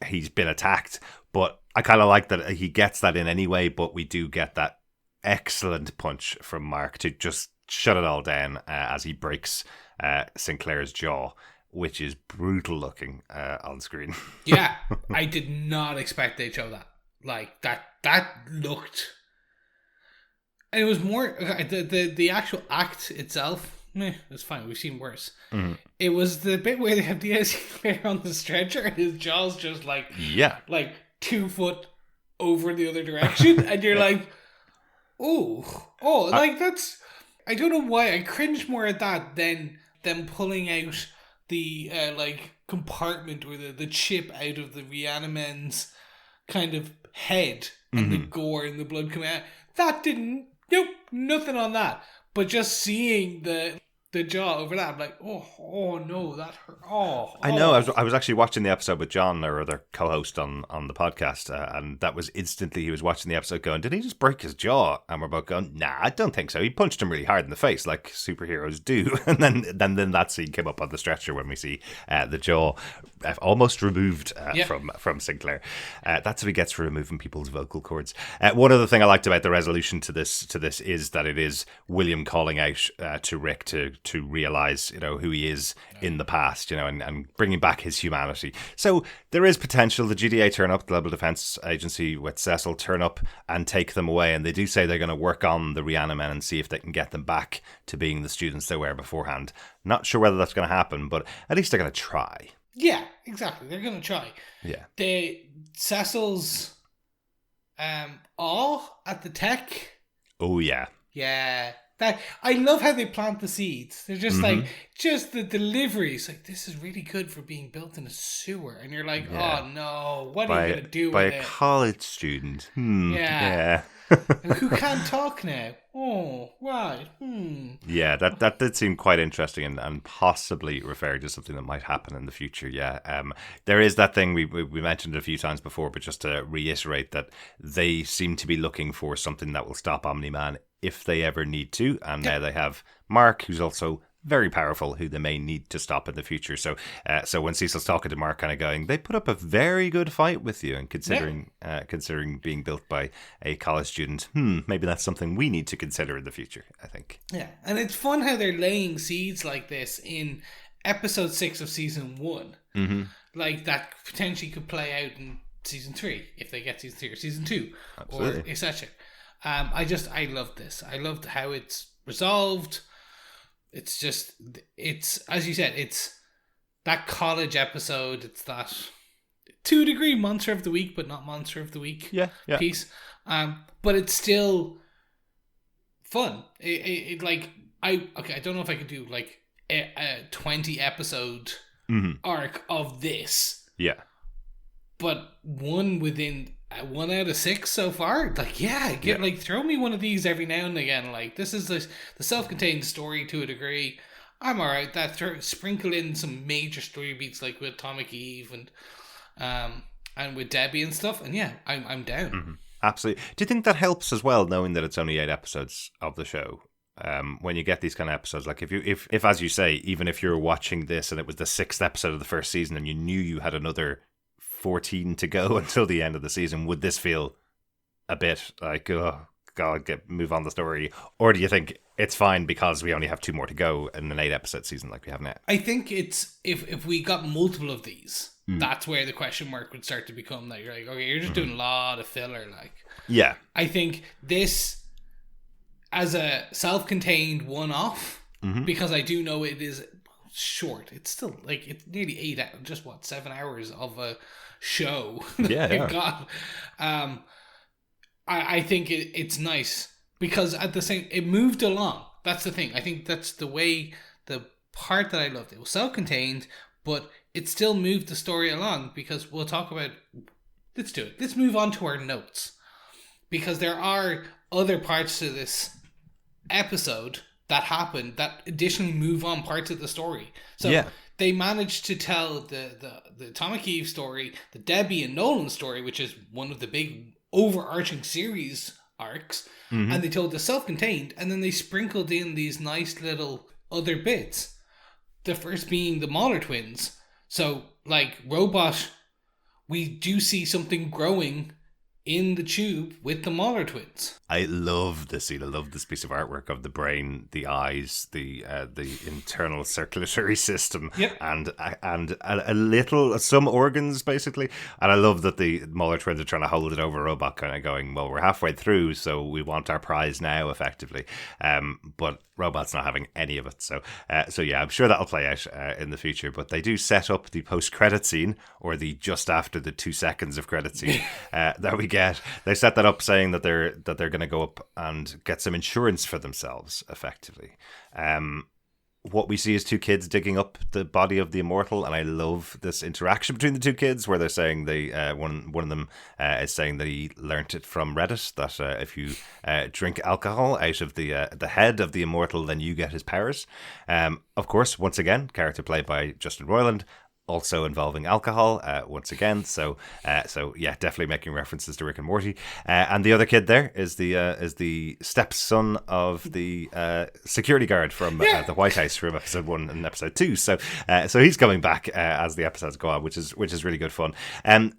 he's been attacked. But I kind of like that he gets that in anyway, but we do get that excellent punch from Mark to just shut it all down as he breaks Sinclair's jaw, which is brutal looking on screen. Yeah, I did not expect they'd show that. Like, that looked... And it was more... The actual act itself... it's fine. We've seen worse. It was the bit where they have D.A. Sinclair on the stretcher and his jaw's just like 2 foot over the other direction, and you're like, like that's. I don't know why I cringe more at that than them pulling out the compartment or the chip out of the Reaniman's kind of head and the gore and the blood coming out. That didn't. Nope, nothing on that. But just seeing the jaw over that, I'm like, oh no, that hurt. I know. I was actually watching the episode with John, our other co-host on the podcast, and that was instantly he was watching the episode going, did he just break his jaw? And we're both going, nah, I don't think so. He punched him really hard in the face, like superheroes do. And then that scene came up on the stretcher when we see the jaw almost removed from Sinclair. That's what he gets for removing people's vocal cords. One other thing I liked about the resolution to this is that it is William calling out to Rick to realize, you know, who he is in the past, you know, and bringing back his humanity. So there is potential. The GDA turn up, Global Defense Agency with Cecil turn up and take them away, and they do say they're going to work on the Reanimen and see if they can get them back to being the students they were beforehand. Not sure whether that's going to happen, but at least they're going to try. Yeah, exactly. They're going to try. Yeah. Cecil's awe at the tech. Oh, yeah. Yeah. I love how they plant the seeds. They're just just the deliveries. Like, this is really good for being built in a sewer. And you're like, oh no, what are you going to do with it? By a college student. Yeah. Who can't talk now? Oh, right. Yeah, that did seem quite interesting and possibly referring to something that might happen in the future. Yeah, there is that thing we mentioned a few times before, but just to reiterate that they seem to be looking for something that will stop Omni-Man if they ever need to, and now they have Mark, who's also very powerful, who they may need to stop in the future. So when Cecil's talking to Mark, kind of going, they put up a very good fight with you, and considering being built by a college student, maybe that's something we need to consider in the future, I think. Yeah, and it's fun how they're laying seeds like this in episode 6 of season 1. Mm-hmm. Like, that potentially could play out in season 3, if they get season 3, or season 2, Absolutely. Or etc. I love this. I loved how it's resolved. It's just, it's, as you said, it's that college episode. It's that, to a degree, Monster of the Week, but not Monster of the Week piece. But it's still fun. I don't know if I could do like a 20 episode arc of this. Yeah. But one out of 6 so far. Like, throw me one of these every now and again. Like, this is the self-contained story to a degree. I'm alright. Sprinkle in some major story beats like with Atomic Eve and with Debbie and stuff. And yeah, I'm down. Mm-hmm. Absolutely. Do you think that helps as well, knowing that it's only 8 episodes of the show? When you get these kind of episodes, like if as you say, even if you're watching this and it was the 6th episode of the first season and you knew you had another 14 to go until the end of the season, would this feel a bit like, oh god, move on the story? Or do you think it's fine because we only have 2 more to go in an 8 episode season like we have now? I think it's if we got multiple of these, that's where the question mark would start to become that you're like, okay, you're just doing a lot of filler. Like, Yeah. I think this as a self-contained one-off, because I do know it is short. It's still like it's nearly 8 hours, just 7 hours of a show. Yeah. God, I think it's nice because at the same, it moved along. That's the thing. I think that's the way, the part that I loved. It was self-contained, but it still moved the story along, because we'll talk about. Let's do it. Let's move on to our notes, because there are other parts to this episode that happen that additionally move on parts of the story. So they managed to tell the Atomic Eve story, the Debbie and Nolan story, which is one of the big overarching series arcs, and they told the self-contained, and then they sprinkled in these nice little other bits. The first being the Mahler twins. So, like, Robot, we do see something growing in the tube with the Mahler twins. I love this scene. I love this piece of artwork of the brain, the eyes, the internal circulatory system, and a little some organs basically. And I love that the Mahler twins are trying to hold it over Robot, kind of going, well, we're halfway through, so we want our prize now, effectively. But Robot's not having any of it. So yeah, I'm sure that'll play out in the future. But they do set up the post-credit scene, or the just after the 2 seconds of credit scene that we get. They set that up saying that they're going to go up and get some insurance for themselves, effectively. What we see is 2 kids digging up the body of the immortal, and I love this interaction between the 2 kids where they're saying one of them is saying that he learnt it from Reddit, that if you drink alcohol out of the head of the immortal, then you get his powers. Of course, once again, character played by Justin Roiland, also involving alcohol once again. So yeah, definitely making references to Rick and Morty. And the other kid there is the stepson of the security guard from the White House from episode 1 and episode 2. So he's coming back as the episodes go on, which is really good fun.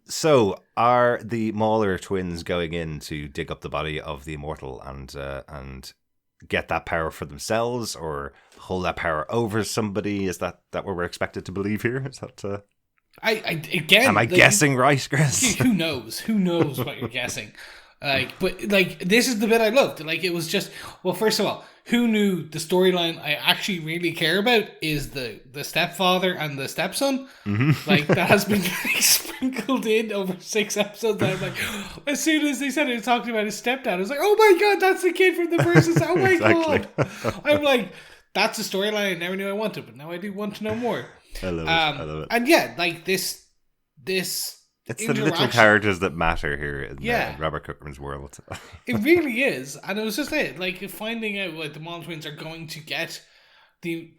So are the Mahler twins going in to dig up the body of the immortal and get that power for themselves, or hold that power over somebody? Is that what we're expected to believe here? Is that am I guessing right, Chris? Who knows what you're guessing? But this is the bit I loved. Like, it was just, well, first of all, who knew the storyline I actually really care about is the stepfather and the stepson. Like, that has been sprinkled in over 6 episodes. And I'm like, as soon as they said it, talking about his stepdad, I was like, oh my god, that's the kid from the first. Oh my god. I'm like, that's a storyline I never knew I wanted, but now I do want to know more. I love it. And yeah, like this. It's the little characters that matter here in Robert Cookman's world. It really is. And it was just it. Like, finding out like the Mahler twins are going to get the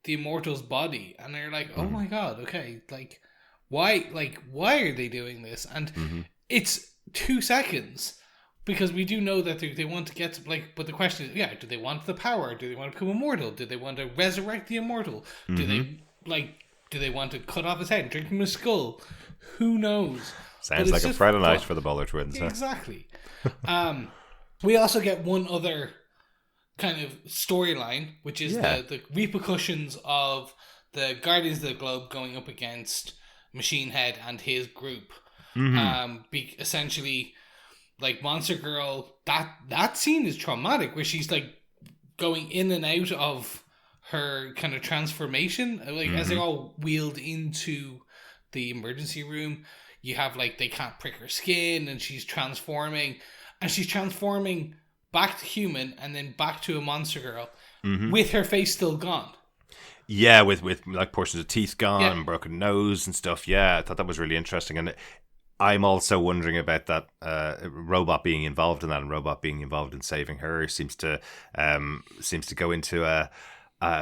immortal's body, and they're like, oh my god, okay, why are they doing this? And it's 2 seconds, because we do know that they want to get to, but the question is, do they want the power? Do they want to become immortal? Do they want to resurrect the immortal? Do they want to cut off his head and drink from his skull? Who knows? Sounds like a Friday night for the Mahler twins. Exactly. We also get one other kind of storyline, which is the repercussions of the Guardians of the Globe going up against Machine Head and his group. Essentially, like, Monster Girl, that scene is traumatic, where she's like going in and out of her kind of transformation, as they're all wheeled into the emergency room. You have they can't prick her skin, and she's transforming back to human and then back to a Monster Girl with her face still gone. Yeah, with like portions of teeth gone and broken nose and stuff. Yeah, I thought that was really interesting. And I'm also wondering about that Robot being involved in that, and Robot being involved in saving her seems to go into a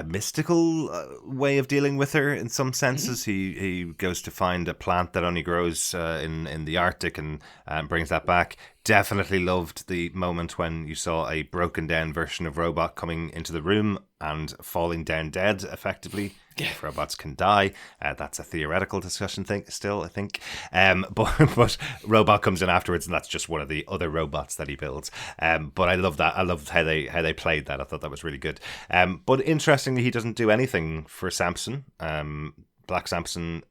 mystical way of dealing with her in some senses. He goes to find a plant that only grows in the Arctic and brings that back. Definitely loved the moment when you saw a broken down version of Robot coming into the room and falling down dead, effectively. If robots can die, that's a theoretical discussion thing still, I think. But Robot comes in afterwards, and that's just one of the other robots that he builds. But I love that. I loved how they played that. I thought that was really good. But interestingly, he doesn't do anything for Samson. Black Samson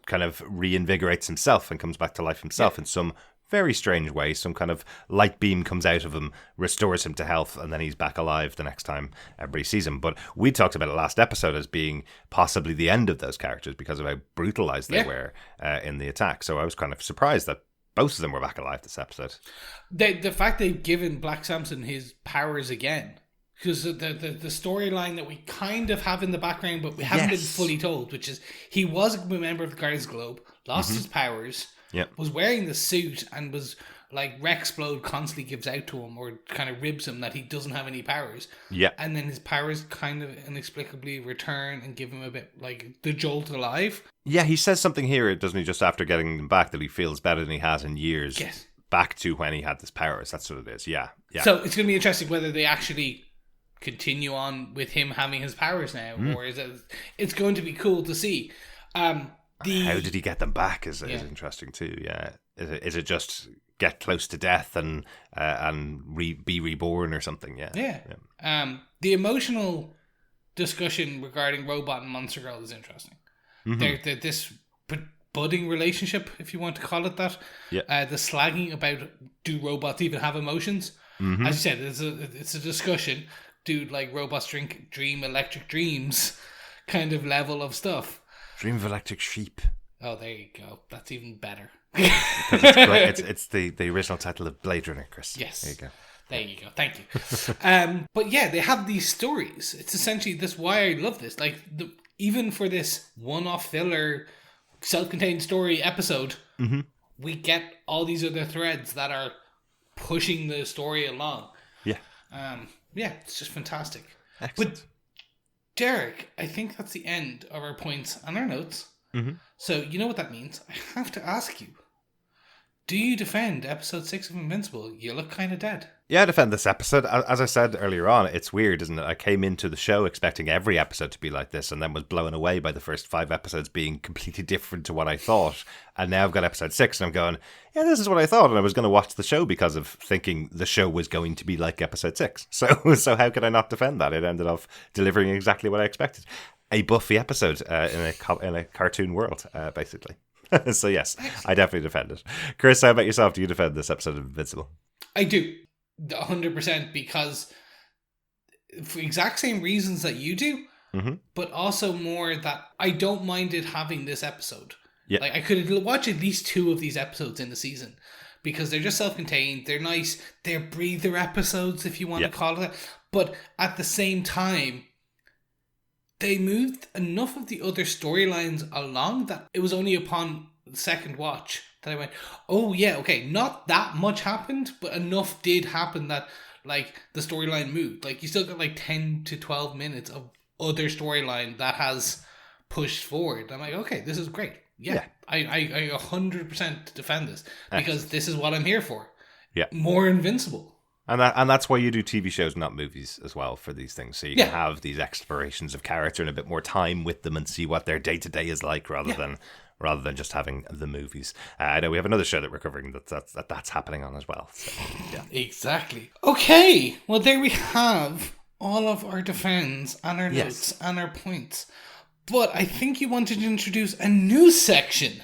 kind of reinvigorates himself and comes back to life himself in some very strange way. Some kind of light beam comes out of him, restores him to health, and then he's back alive the next time everybody sees him. But we talked about it last episode as being possibly the end of those characters because of how brutalized they were in the attack. So I was kind of surprised that both of them were back alive this episode. The fact they've given Black Samson his powers again, because the storyline that we kind of have in the background, but we haven't been fully told, which is he was a member of the Guardians of the Globe, lost his powers, was wearing the suit, and was like Rexplode constantly gives out to him or kind of ribs him that he doesn't have any powers. Yeah. And then his powers kind of inexplicably return and give him a bit like the jolt alive. Yeah, he says something here, doesn't he, just after getting them back, that he feels better than he has in years. Yes. Back to when he had his powers. That's what it is. Yeah. So it's going to be interesting whether they actually continue on with him having his powers now, or is it? It's going to be cool to see. How did he get them back? Is interesting too. Yeah. Is it just get close to death and be reborn or something? Yeah. The emotional discussion regarding Robot and Monster Girl is interesting. They're this budding relationship, if you want to call it that. Yeah. The slagging about, do robots even have emotions? As you said, it's a discussion. Do like robots dream electric dreams kind of level of stuff. Dream of electric sheep. Oh, there you go. That's even better. It's the original title of Blade Runner, Chris. Yes. There you go. There you go. Thank you. But yeah, they have these stories. It's essentially that's why I love this. Like even for this one-off filler, self-contained story episode, we get all these other threads that are pushing the story along. Yeah. Yeah, it's just fantastic. Excellent. But Derek, I think that's the end of our points and our notes. So you know what that means. I have to ask you, do you defend episode 6 of Invincible? You look kind of dead. Yeah, I defend this episode. As I said earlier on, it's weird, isn't it? I came into the show expecting every episode to be like this and then was blown away by the first 5 episodes being completely different to what I thought. And now I've got episode 6 and I'm going, yeah, this is what I thought. And I was going to watch the show because of thinking the show was going to be like episode 6. So how could I not defend that? It ended up delivering exactly what I expected. A Buffy episode in a cartoon world, basically. So yes, I definitely defend it. Chris, how about yourself? Do you defend this episode of Invincible? I do, 100%, because for exact same reasons that you do, but also more that I don't mind it having this episode. Yeah. Like I could watch at least 2 of these episodes in the season because they're just self-contained. They're nice. They're breather episodes, if you want to call it that. But at the same time, they moved enough of the other storylines along that it was only upon the second watch that I went, oh yeah, okay, not that much happened, but enough did happen that like the storyline moved. Like you still got like 10 to 12 minutes of other storyline that has pushed forward. I'm like, okay, this is great. Yeah. I 100% defend this because this is what I'm here for. Yeah. More Invincible. And that's why you do TV shows, not movies, as well, for these things. So you can have these explorations of character and a bit more time with them and see what their day-to-day is like rather than just having the movies. I know we have another show that we're covering that's happening on as well. So, yeah. Exactly. Okay, well, there we have all of our defends and our notes and our points. But I think you wanted to introduce a new section.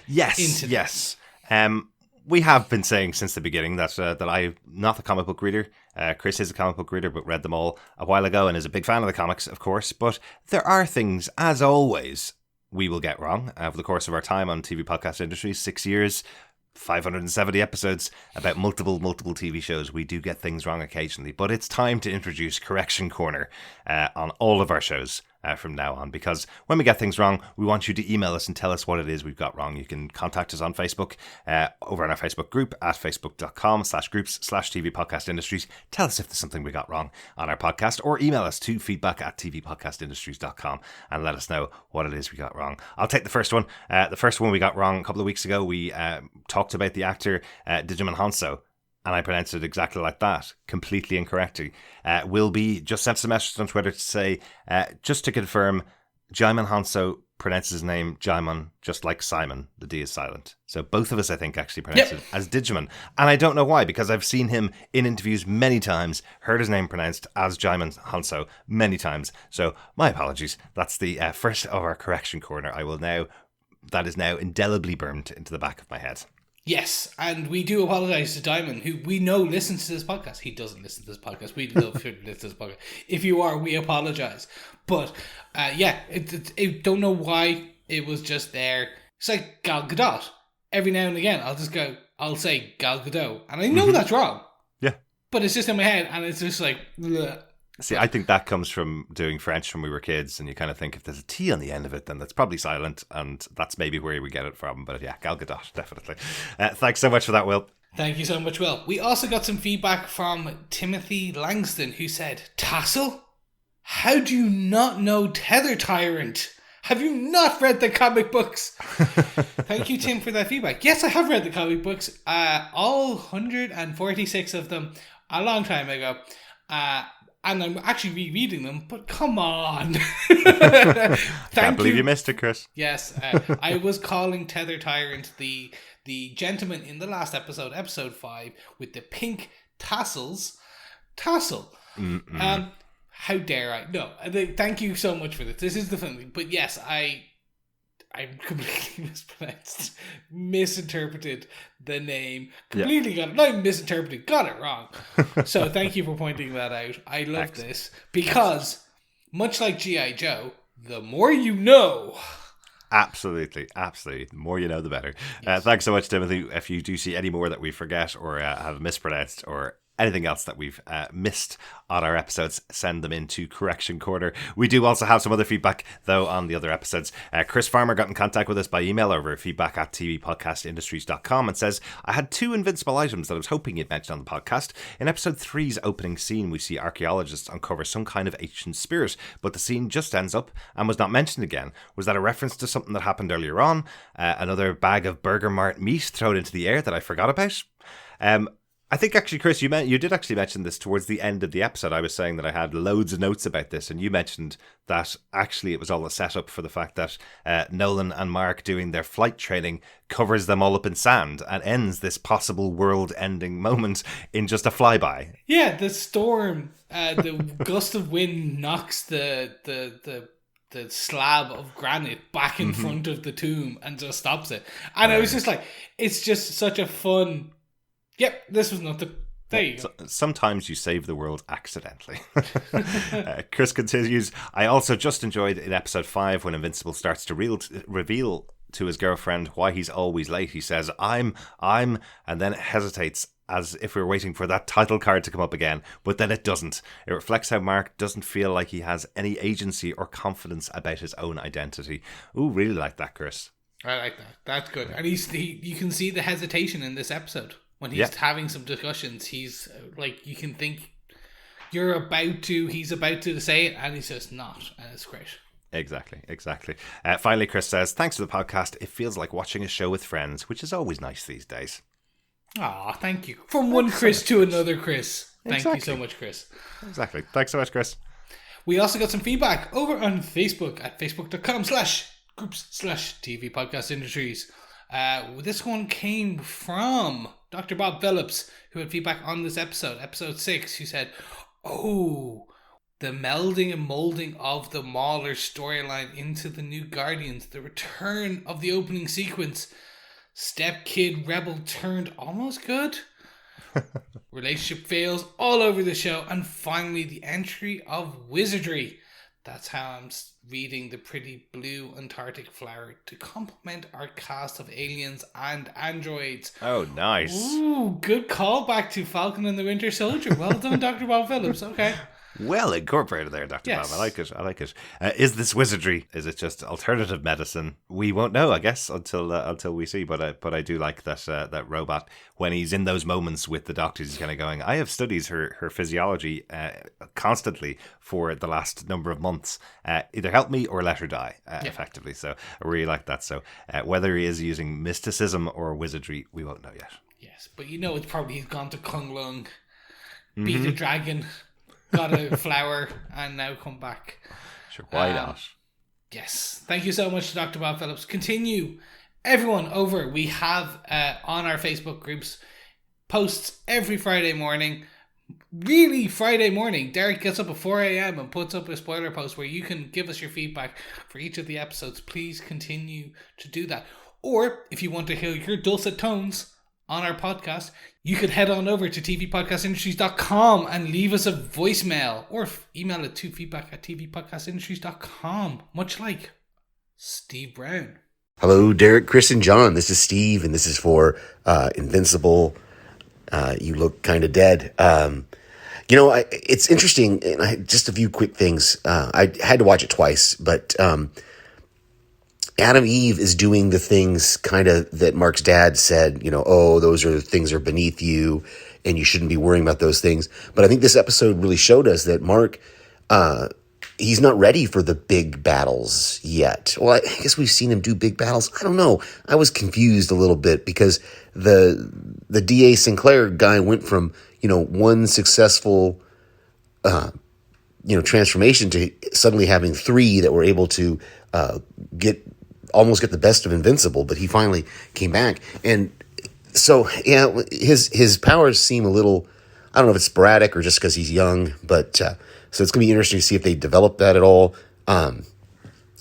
Yes. We have been saying since the beginning that I'm not a comic book reader. Chris is a comic book reader, but read them all a while ago and is a big fan of the comics, of course. But there are things, as always, we will get wrong over the course of our time on TV Podcast Industry. 6 years, 570 episodes about multiple TV shows. We do get things wrong occasionally, but it's time to introduce Correction Corner on all of our shows from now on, because when we get things wrong, we want you to email us and tell us what it is we've got wrong. You can contact us on Facebook, over on our Facebook group at facebook.com/groups/TV Podcast Industries. Tell us if there's something we got wrong on our podcast, or email us to feedback@tvpodcastindustries.com and let us know what it is we got wrong. I'll take the first one. The first one we got wrong a couple of weeks ago, we talked about the actor Digimon Hanzo, and I pronounced it exactly like that, completely incorrectly. Will be just sent us a message on Twitter to say, just to confirm, Jaimon Hanso pronounces his name Jaimon, just like Simon. The D is silent. So both of us, I think, actually pronounce it as Digimon. And I don't know why, because I've seen him in interviews many times, heard his name pronounced as Jaimon Hanso many times. So my apologies. That's the first of our Correction Corner. I will now that is now indelibly burned into the back of my head. Yes, and we do apologise to Diamond, who we know listens to this podcast. He doesn't listen to this podcast. We love him to listen to this podcast. If you are, we apologise. But, don't know why it was just there. It's like Gal Gadot. Every now and again, I'll say Gal Gadot. And I know that's wrong. Yeah. But it's just in my head, and it's just like... Bleh. See, I think that comes from doing French when we were kids, and you kind of think if there's a T on the end of it, then that's probably silent, and that's maybe where we get it from. But yeah, Gal Gadot, definitely. Thanks so much for that, Will. Thank you so much, Will. We also got some feedback from Timothy Langston, who said, Tassel? How do you not know Tether Tyrant? Have you not read the comic books? Thank you, Tim, for that feedback. Yes, I have read the comic books, all 146 of them, a long time ago. And I'm actually rereading them, but come on. Can't believe you missed it, Chris. Yes, I was calling Tether Tyrant the gentleman in the last episode, episode 5, with the pink tassels. Tassel. How dare I? No, thank you so much for this. This is the thing. But yes, I completely misinterpreted the name. Completely got it. Not even misinterpreted, got it wrong. So thank you for pointing that out. I love this because, much like G.I. Joe, the more you know. Absolutely. The more you know, the better. Yes. Thanks so much, Timothy. If you do see any more that we forget or have mispronounced or anything else that we've missed on our episodes, send them into Correction Corner. We do also have some other feedback, though, on the other episodes. Chris Farmer got in contact with us by email over feedback@tvpodcastindustries.com and says, I had 2 Invincible items that I was hoping you'd mention on the podcast. In episode 3's opening scene, we see archaeologists uncover some kind of ancient spirit, but the scene just ends up and was not mentioned again. Was that a reference to something that happened earlier on? Another bag of Burger Mart meat thrown into the air that I forgot about? I think actually, Chris, you did actually mention this towards the end of the episode. I was saying that I had loads of notes about this, and you mentioned that actually it was all a setup for the fact that Nolan and Mark doing their flight training covers them all up in sand and ends this possible world-ending moment in just a flyby. Yeah, the storm, the gust of wind knocks the slab of granite back in front of the tomb and just stops it. And I was just like, it's just such a fun... Yep, this was not the... There you go. Sometimes you save the world accidentally. Chris continues, I also just enjoyed in episode 5 when Invincible starts to reveal to his girlfriend why he's always late. He says, I'm, and then hesitates as if we're waiting for that title card to come up again, but then it doesn't. It reflects how Mark doesn't feel like he has any agency or confidence about his own identity. Ooh, really like that, Chris. I like that. That's good. And you can see the hesitation in this episode. When he's having some discussions, he's like, you can think he's about to say it, and he's just not. And it's great. Exactly. Finally, Chris says, thanks for the podcast. It feels like watching a show with friends, which is always nice these days. Aw, thank you. From one Chris to another Chris. Thank you so much, Chris. Exactly. Thanks so much, Chris. We also got some feedback over on Facebook at facebook.com/groups/TV Podcast Industries. This one came from Dr. Bob Phillips, who had feedback on this episode 6, who said, the melding and molding of the Mauler storyline into the new Guardians, the return of the opening sequence, step kid rebel turned almost good, relationship fails all over the show, and finally the entry of wizardry. That's how I'm reading the pretty blue Antarctic flower to complement our cast of aliens and androids. Oh, nice. Ooh, good callback to Falcon and the Winter Soldier. Well done, Dr. Bob Phillips. Okay. Well incorporated there, Dr. Bob. I like it. Is this wizardry? Is it just alternative medicine? We won't know, I guess, until we see. But I do like that robot, when he's in those moments with the doctors, he's kind of going, I have studied her physiology constantly for the last number of months. Either help me or let her die, effectively. So I really like that. So whether he is using mysticism or wizardry, we won't know yet. Yes, but it's probably he's gone to Kunlun, beat a dragon, got a flower, and now come back. Sure, why not? Yes. Thank you so much, Dr. Bob Phillips. Continue. Everyone over, we have on our Facebook groups posts every Friday morning, really Friday morning, Derek gets up at 4 a.m. and puts up a spoiler post where you can give us your feedback for each of the episodes. Please continue to do that. Or if you want to hear your dulcet tones on our podcast, you could head on over to tvpodcastindustries.com and leave us a voicemail or email it to feedback@tvpodcastindustries.com, much like Steve Brown. Hello, Derek, Chris, and John. This is Steve, and this is for Invincible. You look kind of dead. It's interesting. And just a few quick things. I had to watch it twice, but Adam Eve is doing the things kind of that Mark's dad said, those are things are beneath you and you shouldn't be worrying about those things. But I think this episode really showed us that Mark, he's not ready for the big battles yet. Well, I guess we've seen him do big battles. I don't know. I was confused a little bit because the DA Sinclair guy went from, one successful, transformation to suddenly having 3 that were able to almost get the best of Invincible, but he finally came back. And so, his powers seem a little, I don't know if it's sporadic or just because he's young, but so it's going to be interesting to see if they develop that at all.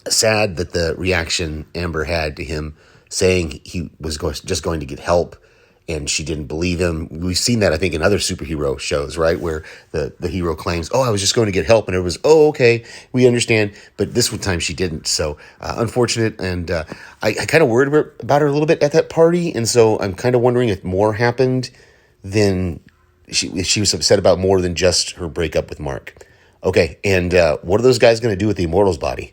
Sad that the reaction Amber had to him saying he was just going to get help and she didn't believe him. We've seen that, I think, in other superhero shows, right? Where the hero claims, I was just going to get help. And it was, okay, we understand. But this time she didn't. So unfortunate. And I kind of worried about her a little bit at that party. And so I'm kind of wondering if more happened than she was upset about more than just her breakup with Mark. Okay, and what are those guys going to do with the Immortal's body?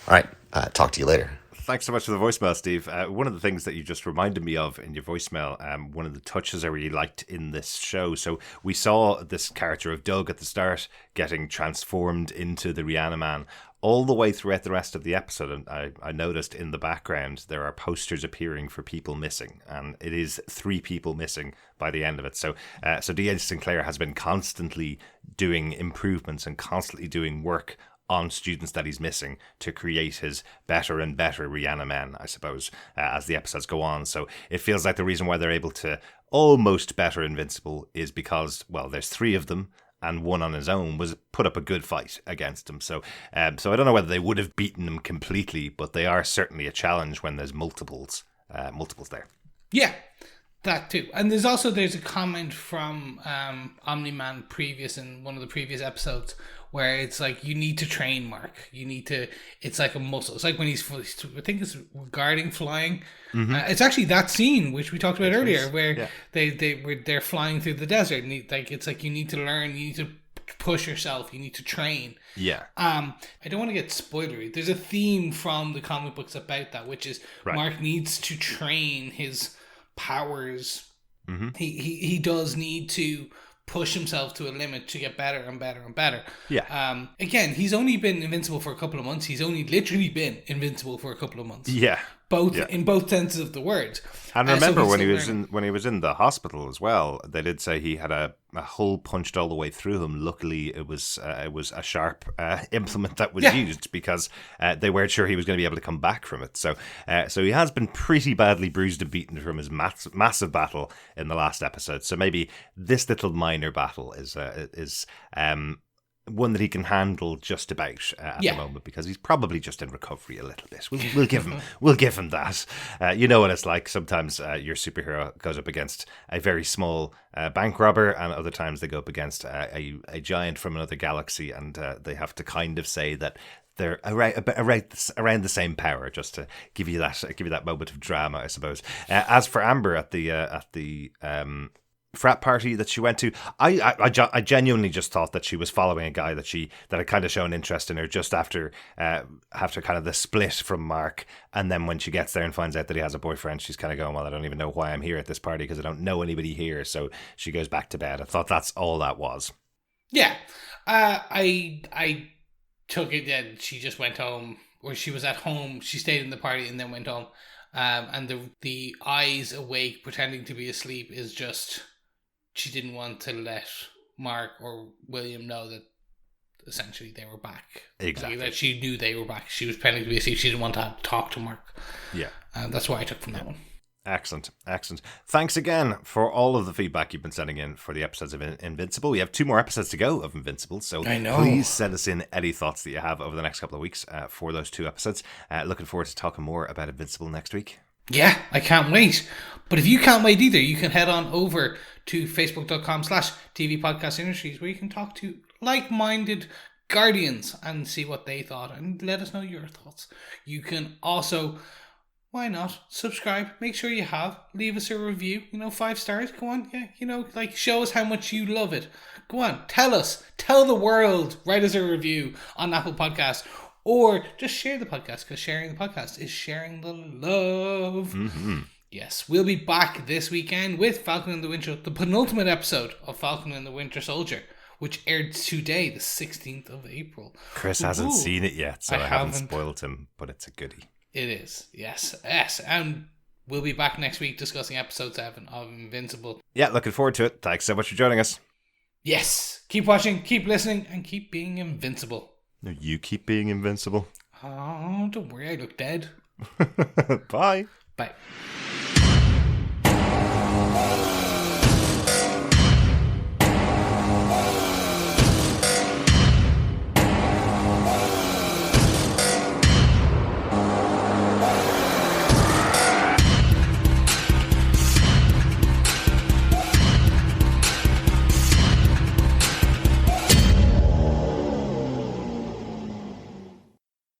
All right, talk to you later. Thanks so much for the voicemail, Steve. One of the things that you just reminded me of in your voicemail, one of the touches I really liked in this show. So we saw this character of Doug at the start getting transformed into the Reaniman all the way throughout the rest of the episode. And I noticed in the background there are posters appearing for people missing, and it is 3 people missing by the end of it. So D.A. Sinclair has been constantly doing improvements and constantly doing work on students that he's missing to create his better and better Reaniman, I suppose, as the episodes go on. So it feels like the reason why they're able to almost better Invincible is because, well, there's 3 of them, and one on his own was put up a good fight against him. So I don't know whether they would have beaten him completely, but they are certainly a challenge when there's multiples there. Yeah, that too. And there's a comment from Omni-Man in one of the previous episodes where it's like, you need to train Mark. It's like a muscle. It's like when he's, I think it's regarding flying. Mm-hmm. It's actually that scene, which we talked about earlier, where they're flying through the desert. And it's like, you need to learn, you need to push yourself, you need to train. Yeah. I don't want to get spoilery. There's a theme from the comic books about that, which is Mark needs to train his powers. Mm-hmm. He does need to push himself to a limit to get better and better and better. Yeah. Again, he's only been invincible for a couple of months. He's only literally been invincible for a couple of months. Yeah. In both senses of the word. And remember when he was in the hospital as well, they did say he had a hole punched all the way through him. Luckily, it was a sharp implement that was used because they weren't sure he was going to be able to come back from it. So he has been pretty badly bruised and beaten from his massive battle in the last episode. So maybe this little minor battle is one that he can handle just about at the moment, because he's probably just in recovery a little bit. We'll give him that. You know what it's like. Sometimes your superhero goes up against a very small bank robber, and other times they go up against a giant from another galaxy, and they have to kind of say that they're around the same power, just to give you that moment of drama, I suppose. As for Amber at the frat party that she went to, I genuinely just thought that she was following a guy that had kind of shown interest in her just after kind of the split from Mark, and then when she gets there and finds out that he has a boyfriend, she's kind of going, well, I don't even know why I'm here at this party because I don't know anybody here, so she goes back to bed. I thought that's all that was. Yeah. I took it that she just went home, or she was at home, she stayed in the party and then went home, and the eyes awake pretending to be asleep is just, she didn't want to let Mark or William know that essentially they were back. Exactly. That she knew they were back. She was pretending to be asleep. She didn't want to talk to Mark. Yeah. That's what I took from that one. Excellent. Thanks again for all of the feedback you've been sending in for the episodes of Invincible. We have 2 more episodes to go of Invincible, so please send us in any thoughts that you have over the next couple of weeks for those 2 episodes. Looking forward to talking more about Invincible next week. Yeah, I can't wait. But if you can't wait either, you can head on over to facebook.com/TV Podcast Industries, where you can talk to like-minded Guardians and see what they thought and let us know your thoughts. You can also, why not, subscribe, make sure you have, leave us a review, 5 stars, go on, yeah, show us how much you love it. Go on, tell the world, write us a review on Apple Podcasts, or just share the podcast, because sharing the podcast is sharing the love. Mm-hmm. Yes, we'll be back this weekend with Falcon and the Winter, the penultimate episode of Falcon and the Winter Soldier, which aired today, the 16th of April. Chris hasn't seen it yet, so I haven't spoiled him, but it's a goodie. It is, yes. And we'll be back next week discussing episode 7 of Invincible. Yeah, looking forward to it. Thanks so much for joining us. Yes, keep watching, keep listening, and keep being invincible. No, you keep being invincible. Oh, don't worry, I look dead. Bye. Bye.